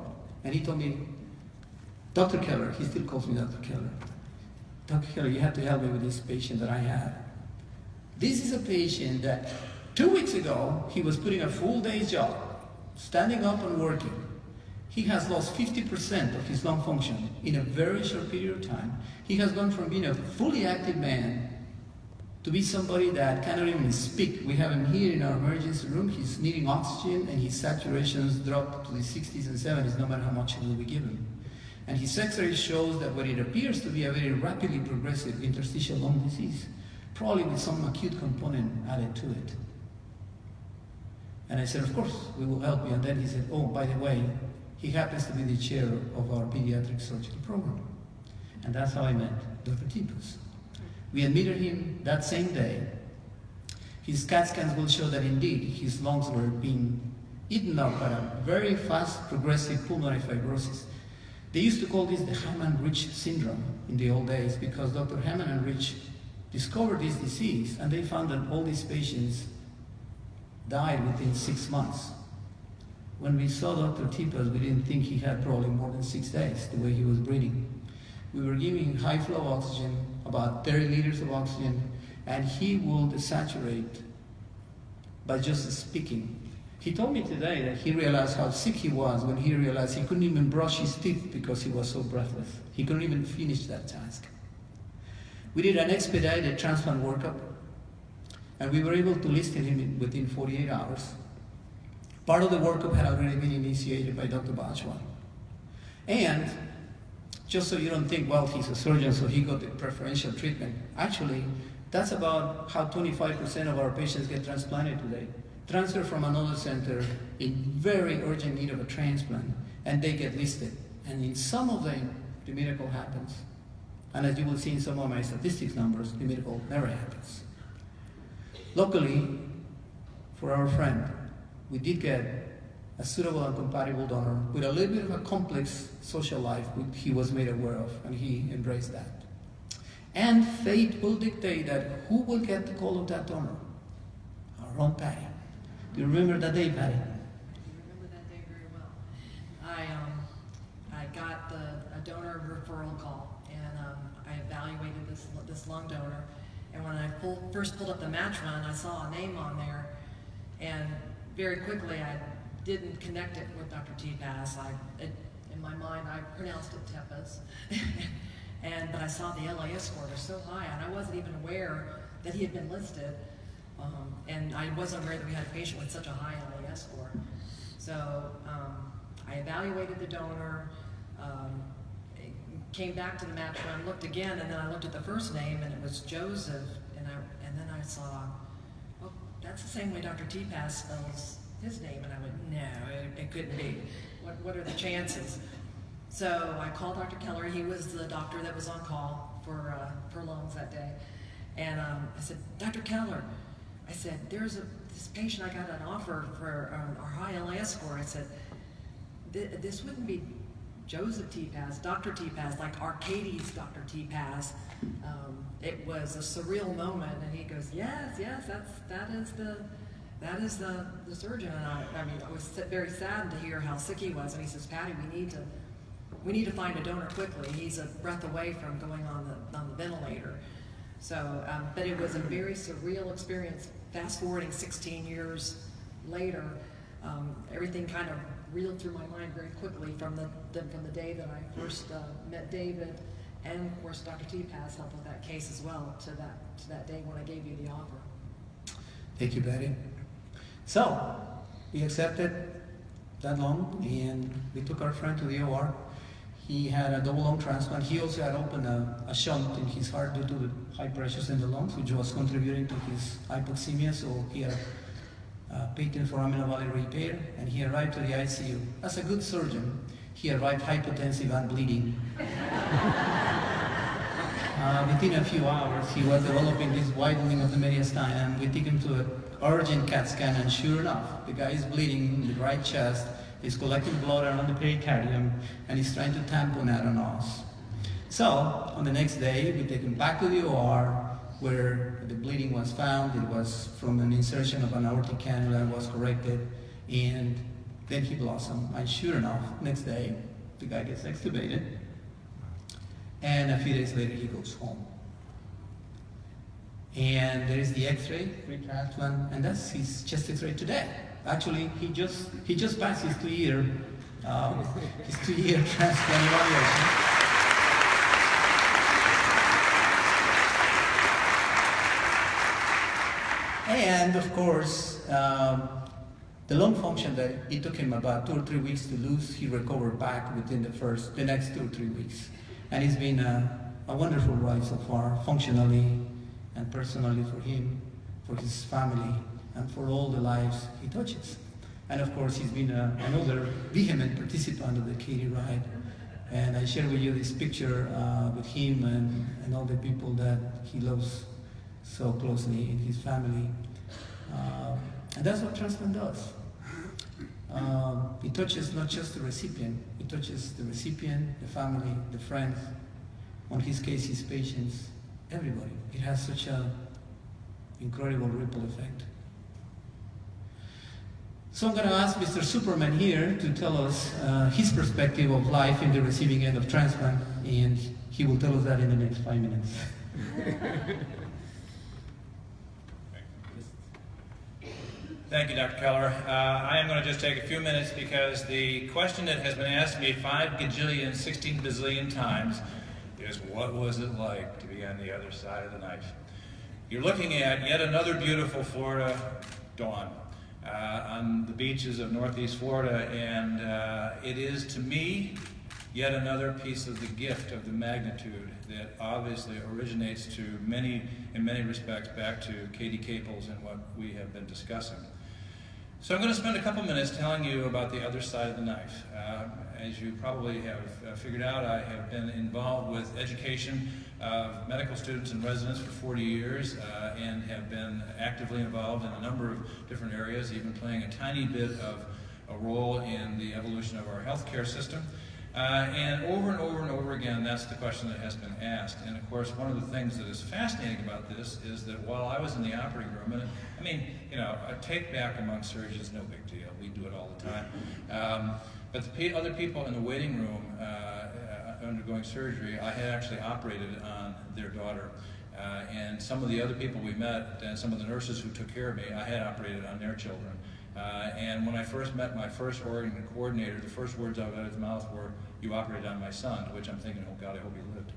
Speaker 3: and he told me, Dr. Keller, he still calls me Dr. Keller. Dr. Keller, you have to help me with this patient that I have. This is a patient that 2 weeks ago, he was putting a full day's job, standing up and working. He has lost 50% of his lung function in a very short period of time. He has gone from being a fully active man to be somebody that cannot even speak. We have him here in our emergency room. He's needing oxygen, and his saturations drop to the 60s and 70s, no matter how much we give him. And his X-ray shows that what it appears to be a very rapidly progressive interstitial lung disease, probably with some acute component added to it. And I said, of course, we will help you. And then he said, oh, by the way, he happens to be the chair of our pediatric surgical program. And that's how I met Dr. Tepas. We admitted him that same day. His CAT scans will show that indeed his lungs were being eaten up by a very fast progressive pulmonary fibrosis. They used to call this the Hammond-Rich syndrome in the old days, because Dr. Hammond and Rich discovered this disease, and they found that all these patients died within 6 months. When we saw Dr. Tepas, we didn't think he had probably more than 6 days, the way he was breathing. We were giving high flow oxygen, about 30 liters of oxygen, and he would saturate by just speaking. He told me today that he realized how sick he was when he realized he couldn't even brush his teeth because he was so breathless. He couldn't even finish that task. We did an expedited transplant workup, and we were able to list him within 48 hours. Part of the workup had already been initiated by Dr. Bajwa. And just so you don't think, well, he's a surgeon, so he got the preferential treatment. Actually, that's about how 25% of our patients get transplanted today. Transfer from another center in very urgent need of a transplant, and they get listed. And in some of them, the miracle happens. And as you will see in some of my statistics numbers, the miracle never happens. Luckily, for our friend, we did get a suitable and compatible donor with a little bit of a complex social life which he was made aware of, and he embraced that. And fate will dictate that who will get the call of that donor? Our own Patty. Do you remember that day, Patty?
Speaker 11: I remember that day very well. I got a donor referral call, and I evaluated this lung donor. And when I first pulled up the match run, I saw a name on there, and very quickly I didn't connect it with Dr. Tepas. In my mind, I pronounced it Tepas. But I saw the LAS score was so high, and I wasn't even aware that he had been listed. And I wasn't aware that we had a patient with such a high LAS score. So I evaluated the donor, came back to the match run, looked again, and then I looked at the first name, and it was Joseph, and then I saw, oh, that's the same way Dr. Tepas spells his name, and I went, no, it couldn't be. What are the chances? So I called Dr. Keller. He was the doctor that was on call for lungs that day, and I said, Dr. Keller, I said, there's this patient, I got an offer for our high LAS score. I said, this wouldn't be Joseph Tepas, Dr. Tepas, like Arcadie's Dr. Tepas. It was a surreal moment, and he goes, yes, that is the surgeon. And I was very saddened to hear how sick he was. And he says, Patty, we need to find a donor quickly. He's a breath away from going on the ventilator. So, but it was a very surreal experience. Fast forwarding 16 years later, everything kind of reeled through my mind very quickly from the day that I first met David, and of course Dr. Tepas helped with that case as well, to that day when I gave you the offer.
Speaker 3: Thank you, Betty. So, we accepted that loan, and we took our friend to the OR. He had a double lung transplant. He also had opened a shunt in his heart due to the high pressures in the lungs, which was contributing to his hypoxemia, so he had patent foraminal valley repair, and he arrived to the ICU. As a good surgeon, he arrived hypotensive and bleeding. Within a few hours, he was developing this widening of the mediastinum, and we took him to an urgent CAT scan, and sure enough, the guy is bleeding in the right chest, he's collecting blood around the pericardium, and he's trying to tamponade an os. So, on the next day, we take him back to the OR, where the bleeding was found. It was from an insertion of an aortic cannula and was corrected, and then he blossomed. And sure enough, next day, the guy gets extubated, and a few days later, he goes home. And there is the X-ray, pre-transplant, and that's his chest X-ray today. Actually, he just passed his two-year transplant evaluation. And of course, the lung function that it took him about 2 or 3 weeks to lose, he recovered back within the next 2 or 3 weeks. And it's been a wonderful ride so far, functionally and personally for him, for his family, and for all the lives he touches. And of course, he's been another vehement participant of the Katie ride. And I share with you this picture with him and all the people that he loves so closely in his family. And that's what transplant does. It touches not just the recipient, it touches the recipient, the family, the friends, on his case, his patients, everybody. It has such an incredible ripple effect. So I'm going to ask Mr. Superman here to tell us his perspective of life in the receiving end of transplant, and he will tell us that in the next 5 minutes.
Speaker 10: Thank you, Dr. Keller. I am going to just take a few minutes because the question that has been asked me 5 gajillion, 16 bazillion times is, what was it like to be on the other side of the knife? You're looking at yet another beautiful Florida dawn on the beaches of Northeast Florida, and it is, to me, yet another piece of the gift of the magnitude that obviously originates in many respects, back to Katie Capels and what we have been discussing. So I'm going to spend a couple minutes telling you about the other side of the knife. As you probably have figured out, I have been involved with education of medical students and residents for 40 years and have been actively involved in a number of different areas, even playing a tiny bit of a role in the evolution of our healthcare system. And over again, that's the question that has been asked. And of course, one of the things that is fascinating about this is that while I was in the operating room, and I mean, you know, a take back among surgeons, no big deal. We do it all the time. But the other people in the waiting room undergoing surgery, I had actually operated on their daughter. And some of the other people we met, and some of the nurses who took care of me, I had operated on their children. And when I first met my first organ coordinator, the first words out of his mouth were, "You operated on my son," to which I'm thinking, oh God, I hope he lived.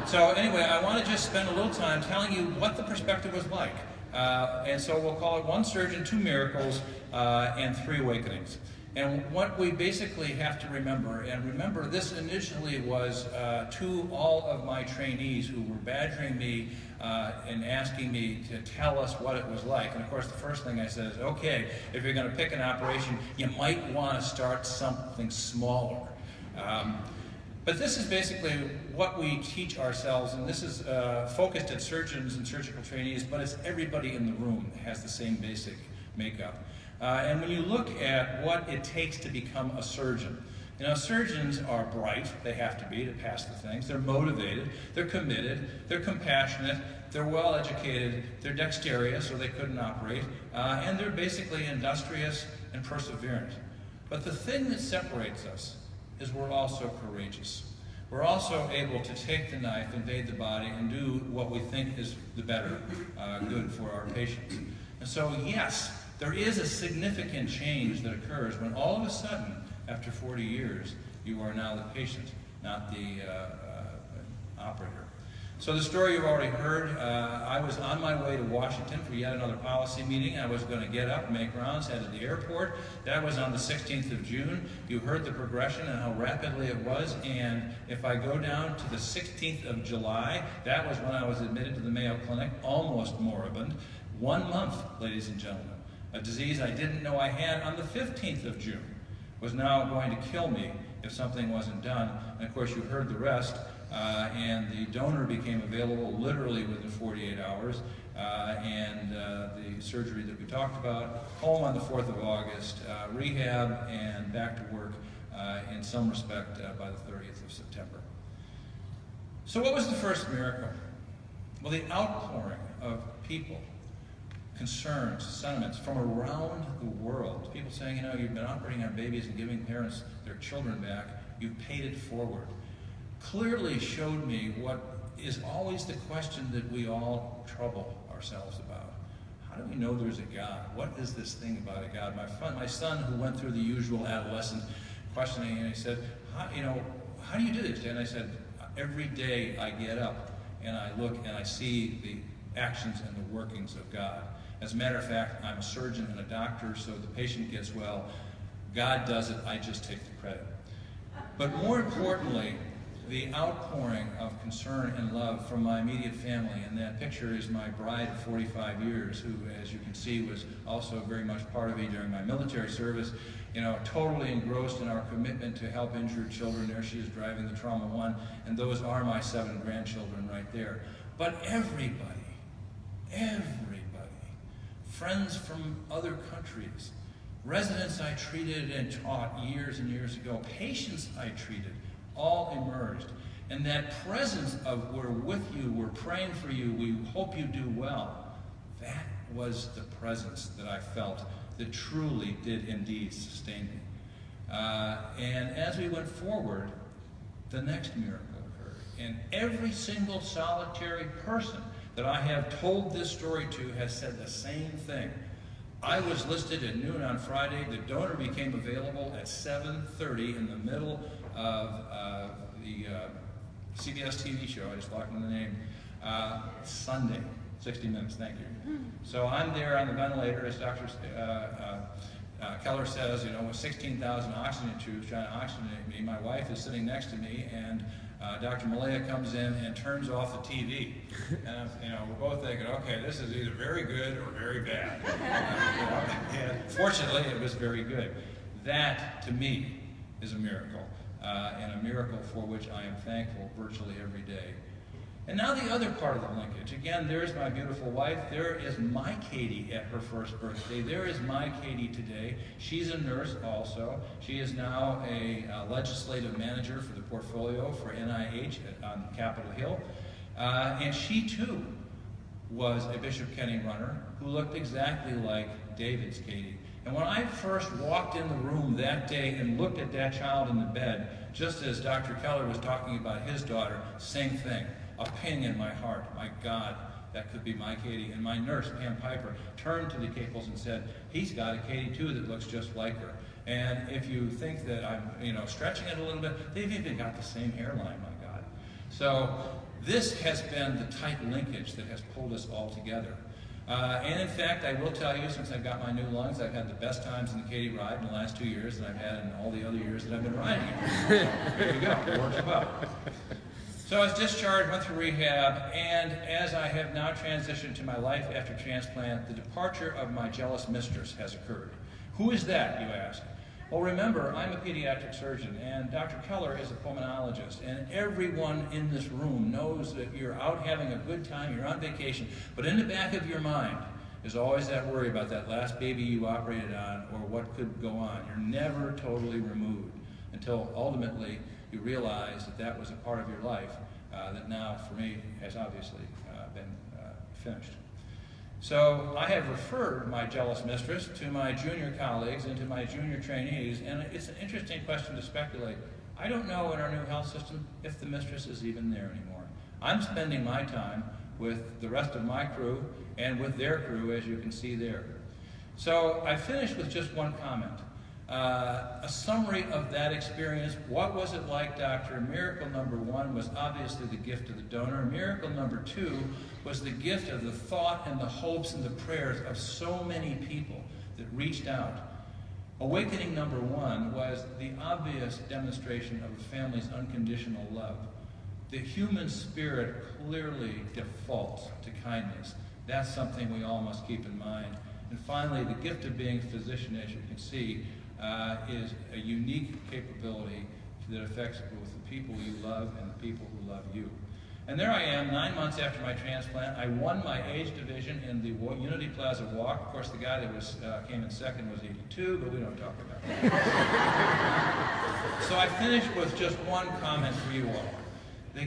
Speaker 10: So anyway, I want to just spend a little time telling you what the perspective was like. And so we'll call it 1 surgeon, 2 miracles, and 3 awakenings. And what we basically have to remember, and remember this initially was to all of my trainees who were badgering me and asking me to tell us what it was like. And of course the first thing I said is, okay, if you're going to pick an operation, you might want to start something smaller. But this is basically what we teach ourselves, and this is focused at surgeons and surgical trainees, but it's everybody in the room that has the same basic makeup. And when you look at what it takes to become a surgeon, you know, surgeons are bright, they have to be to pass the things, they're motivated, they're committed, they're compassionate, they're well educated, they're dexterous or they couldn't operate, and they're basically industrious and perseverant. But the thing that separates us is we're also courageous. We're also able to take the knife, invade the body, and do what we think is the better good for our patients. And so, yes, there is a significant change that occurs when all of a sudden, after 40 years, you are now the patient, not the operator. So the story you've already heard, I was on my way to Washington for yet another policy meeting. I was going to get up, make rounds, head to the airport. That was on the 16th of June. You heard the progression and how rapidly it was. And if I go down to the 16th of July, that was when I was admitted to the Mayo Clinic, almost moribund. 1 month, ladies and gentlemen. A disease I didn't know I had on the 15th of June was now going to kill me if something wasn't done. And of course, you heard the rest. And the donor became available literally within 48 hours. And the surgery that we talked about, home on the 4th of August, rehab and back to work in some respect by the 30th of September. So what was the first miracle? Well, the outpouring of people, concerns, sentiments from around the world. People saying, you know, you've been operating on babies and giving parents their children back. You've paid it forward. Clearly showed me what is always the question that we all trouble ourselves about. How do we know there's a God? What is this thing about a God? My son, who went through the usual adolescent questioning, and he said, how do you do this? And I said, every day I get up and I look and I see the actions and the workings of God. As a matter of fact, I'm a surgeon and a doctor, so the patient gets well. God does it, I just take the credit. But more importantly, the outpouring of concern and love from my immediate family, and that picture is my bride of 45 years, who, as you can see, was also very much part of me during my military service, you know, totally engrossed in our commitment to help injured children. There she is driving the Trauma 1, and those are my 7 grandchildren right there. But everybody, friends from other countries, residents I treated and taught years and years ago, patients I treated, all emerged. And that presence of we're with you, we're praying for you, we hope you do well, that was the presence that I felt that truly did indeed sustain me. And as we went forward, the next miracle occurred. And every single solitary person that I have told this story to has said the same thing. I was listed at noon on Friday. The donor became available at 7:30 in the middle of the CBS TV show. I just blocked on the name. Sunday, 60 Minutes, thank you. So I'm there on the ventilator, as Dr. Keller says, you know, with 16,000 oxygen tubes trying to oxygenate me. My wife is sitting next to me, and Dr. Malaya comes in and turns off the TV. And you know, we're both thinking, okay, this is either very good or very bad. And fortunately, it was very good. That, to me, is a miracle, and a miracle for which I am thankful virtually every day. And now the other part of the linkage. Again, there's my beautiful wife. There is my Katie at her first birthday. There is my Katie today. She's a nurse also. She is now a legislative manager for the portfolio for NIH on Capitol Hill. And she too was a Bishop Kenny runner who looked exactly like David's Katie. And when I first walked in the room that day and looked at that child in the bed, just as Dr. Keller was talking about his daughter, same thing. A ping in my heart. My God, that could be my Katie. And my nurse, Pam Piper, turned to the Caples and said, he's got a Katie too that looks just like her. And if you think that I'm, stretching it a little bit, they've even got the same hairline, my God. So this has been the tight linkage that has pulled us all together. And in fact, I will tell you, since I've got my new lungs, I've had the best times in the Katie ride in the last 2 years than I've had in all the other years that I've been riding it. There you go, it works well. So I was discharged, went through rehab, and as I have now transitioned to my life after transplant, the departure of my jealous mistress has occurred. Who is that, you ask? Well, remember, I'm a pediatric surgeon, and Dr. Keller is a pulmonologist, and everyone in this room knows that you're out having a good time, you're on vacation, but in the back of your mind is always that worry about that last baby you operated on or what could go on. You're never totally removed until ultimately you realize that that was a part of your life that now, for me, has obviously been finished. So I have referred my jealous mistress to my junior colleagues and to my junior trainees, and it's an interesting question to speculate. I don't know in our new health system if the mistress is even there anymore. I'm spending my time with the rest of my crew and with their crew, as you can see there. So I finished with just one comment. A summary of that experience. What was it like, doctor? Miracle number one was obviously the gift of the donor. Miracle number two was the gift of the thought and the hopes and the prayers of so many people that reached out. Awakening number one was the obvious demonstration of a family's unconditional love. The human spirit clearly defaults to kindness. That's something we all must keep in mind. And finally, the gift of being a physician, as you can see, is a unique capability that affects both the people you love and the people who love you. And there I am, 9 months after my transplant. I won my age division in the Unity Plaza Walk. Of course, the guy that came in second was 82, but we don't talk about that. So I finished with just one comment for you all. The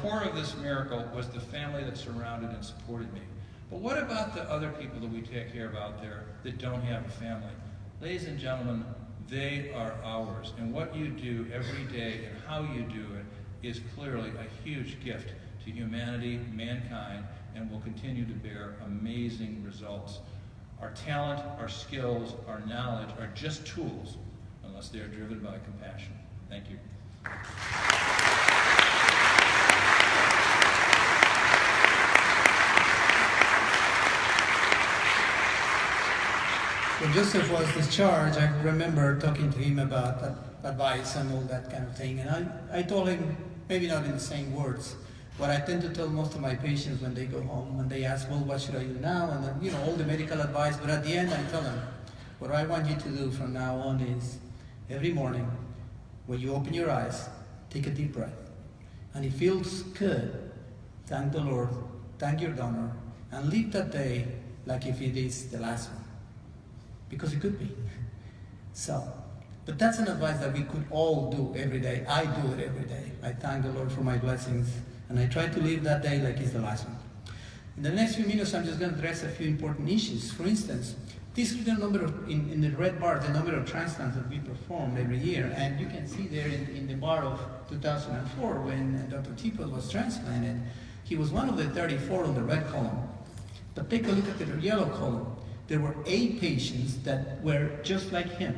Speaker 10: core of this miracle was the family that surrounded and supported me. But what about the other people that we take care of out there that don't have a family? Ladies and gentlemen, they are ours. And what you do every day and how you do it is clearly a huge gift to humanity, mankind, and will continue to bear amazing results. Our talent, our skills, our knowledge are just tools unless they are driven by compassion. Thank you.
Speaker 3: When Joseph was discharged, I remember talking to him about advice and all that kind of thing. And I told him, maybe not in the same words, what I tend to tell most of my patients when they go home and they ask, well, what should I do now? And then, all the medical advice. But at the end, I tell them, what I want you to do from now on is every morning, when you open your eyes, take a deep breath. And it feels good. Thank the Lord, thank your donor, and live that day like if it is the last one. Because it could be. So, but that's an advice that we could all do every day. I do it every day. I thank the Lord for my blessings, and I try to live that day like it's the last one. In the next few minutes, I'm just going to address a few important issues. For instance, this is the number of, in the red bar, the number of transplants that we perform every year. And you can see there in the bar of 2004, when Dr. Tepas was transplanted, he was one of the 34 on the red column. But take a look at the yellow column. There were 8 patients that were just like him,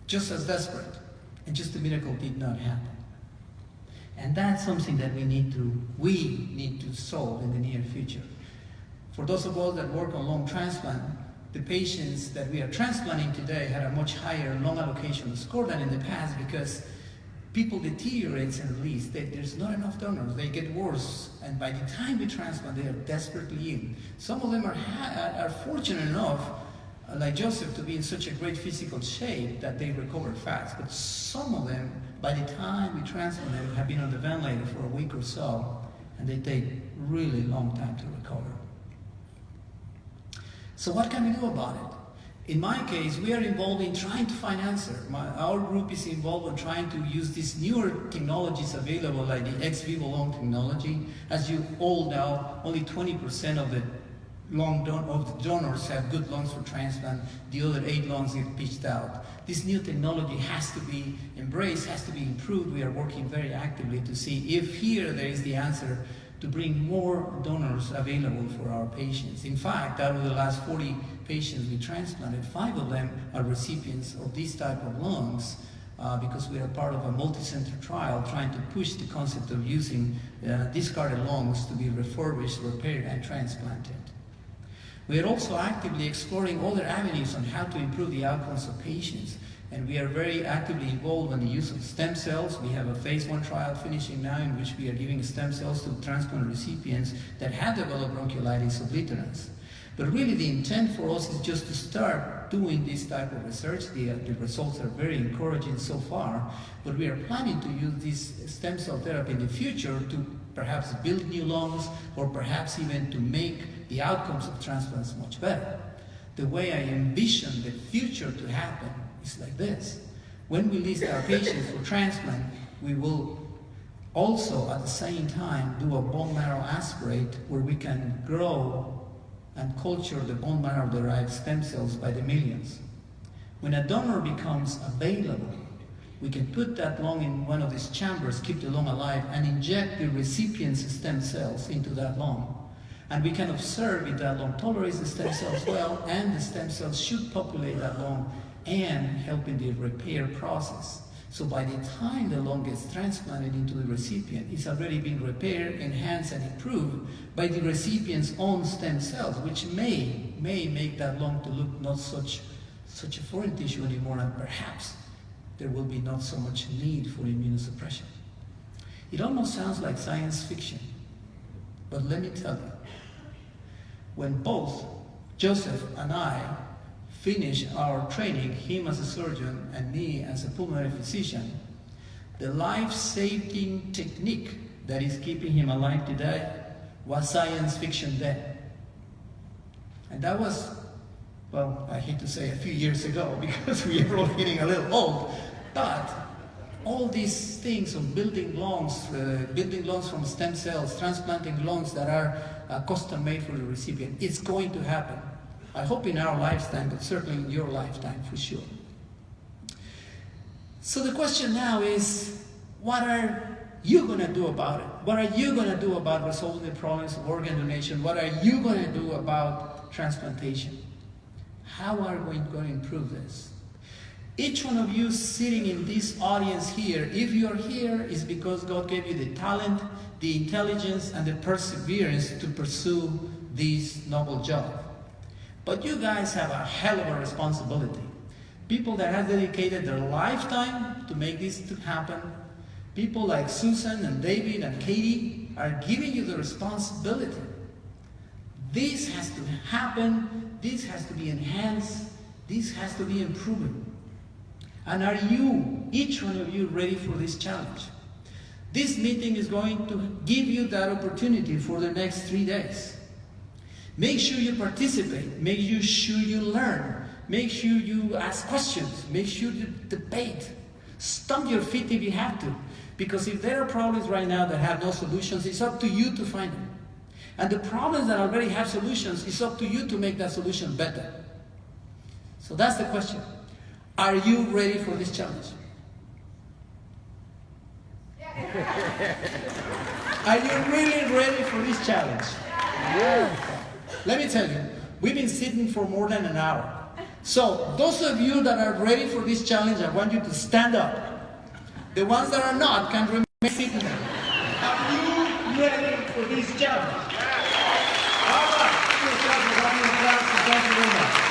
Speaker 3: just as desperate, and just the miracle did not happen. And that's something that we need to solve in the near future. For those of us that work on lung transplant, the patients that we are transplanting today had a much higher lung allocation score than in the past because people deteriorate and release. There's not enough donors. They get worse, and by the time we transplant, they are desperately ill. Some of them are fortunate enough, like Joseph, to be in such a great physical shape that they recover fast. But some of them, by the time we transplant them, have been on the ventilator for a week or so, and they take really long time to recover. So what can we do about it? In my case, we are involved in trying to find answers. Our group is involved in trying to use these newer technologies available, like the ex vivo lung technology. As you all know, only 20% of the donors have good lungs for transplant. The other 8 lungs get pitched out. This new technology has to be embraced, has to be improved. We are working very actively to see if here there is the answer to bring more donors available for our patients. In fact, out of the last 40 patients we transplanted, 5 of them are recipients of this type of lungs because we are part of a multi-center trial trying to push the concept of using discarded lungs to be refurbished, repaired, and transplanted. We are also actively exploring other avenues on how to improve the outcomes of patients. And we are very actively involved in the use of stem cells. We have a phase 1 trial finishing now in which we are giving stem cells to transplant recipients that have developed bronchiolitis obliterans. But really the intent for us is just to start doing this type of research. The results are very encouraging so far, but we are planning to use this stem cell therapy in the future to perhaps build new lungs or perhaps even to make the outcomes of transplants much better. The way I envision the future to happen is like this. When we list our patients for transplant, we will also at the same time do a bone marrow aspirate where we can grow and culture the bone marrow derived stem cells by the millions. When a donor becomes available, we can put that lung in one of these chambers, keep the lung alive, and inject the recipient's stem cells into that lung. And we can observe if that lung tolerates the stem cells well, and the stem cells should populate that lung and help in the repair process. So by the time the lung gets transplanted into the recipient, it's already been repaired, enhanced, and improved by the recipient's own stem cells, which may make that lung to look not such a foreign tissue anymore, and perhaps there will be not so much need for immunosuppression. It almost sounds like science fiction, but let me tell you, when both Joseph and I finished our training, him as a surgeon and me as a pulmonary physician, the life-saving technique that is keeping him alive today was science fiction then. And that was, well, I hate to say a few years ago because we are all getting a little old, but all these things of building lungs from stem cells, transplanting lungs that are custom-made for the recipient, it's going to happen. I hope in our lifetime, but certainly in your lifetime for sure. So the question now is, what are you going to do about it? What are you going to do about resolving the problems of organ donation? What are you going to do about transplantation? How are we going to improve this? Each one of you sitting in this audience here, if you're here, is because God gave you the talent, the intelligence, and the perseverance to pursue this noble job. But you guys have a hell of a responsibility. People that have dedicated their lifetime to make this to happen, people like Susan and David and Katie are giving you the responsibility. This has to happen, this has to be enhanced, this has to be improved. And are you, each one of you, ready for this challenge? This meeting is going to give you that opportunity for the next 3 days. Make sure you participate, make sure you learn, make sure you ask questions, make sure you debate. Stomp your feet if you have to, because if there are problems right now that have no solutions, it's up to you to find them. And the problems that already have solutions, it's up to you to make that solution better. So that's the question. Are you ready for this challenge? Are you really ready for this challenge? Yeah. Let me tell you, we've been sitting for more than an hour. So those of you that are ready for this challenge, I want you to stand up. The ones that are not can remain sitting. Are you ready for this challenge? All right. Thank you very much.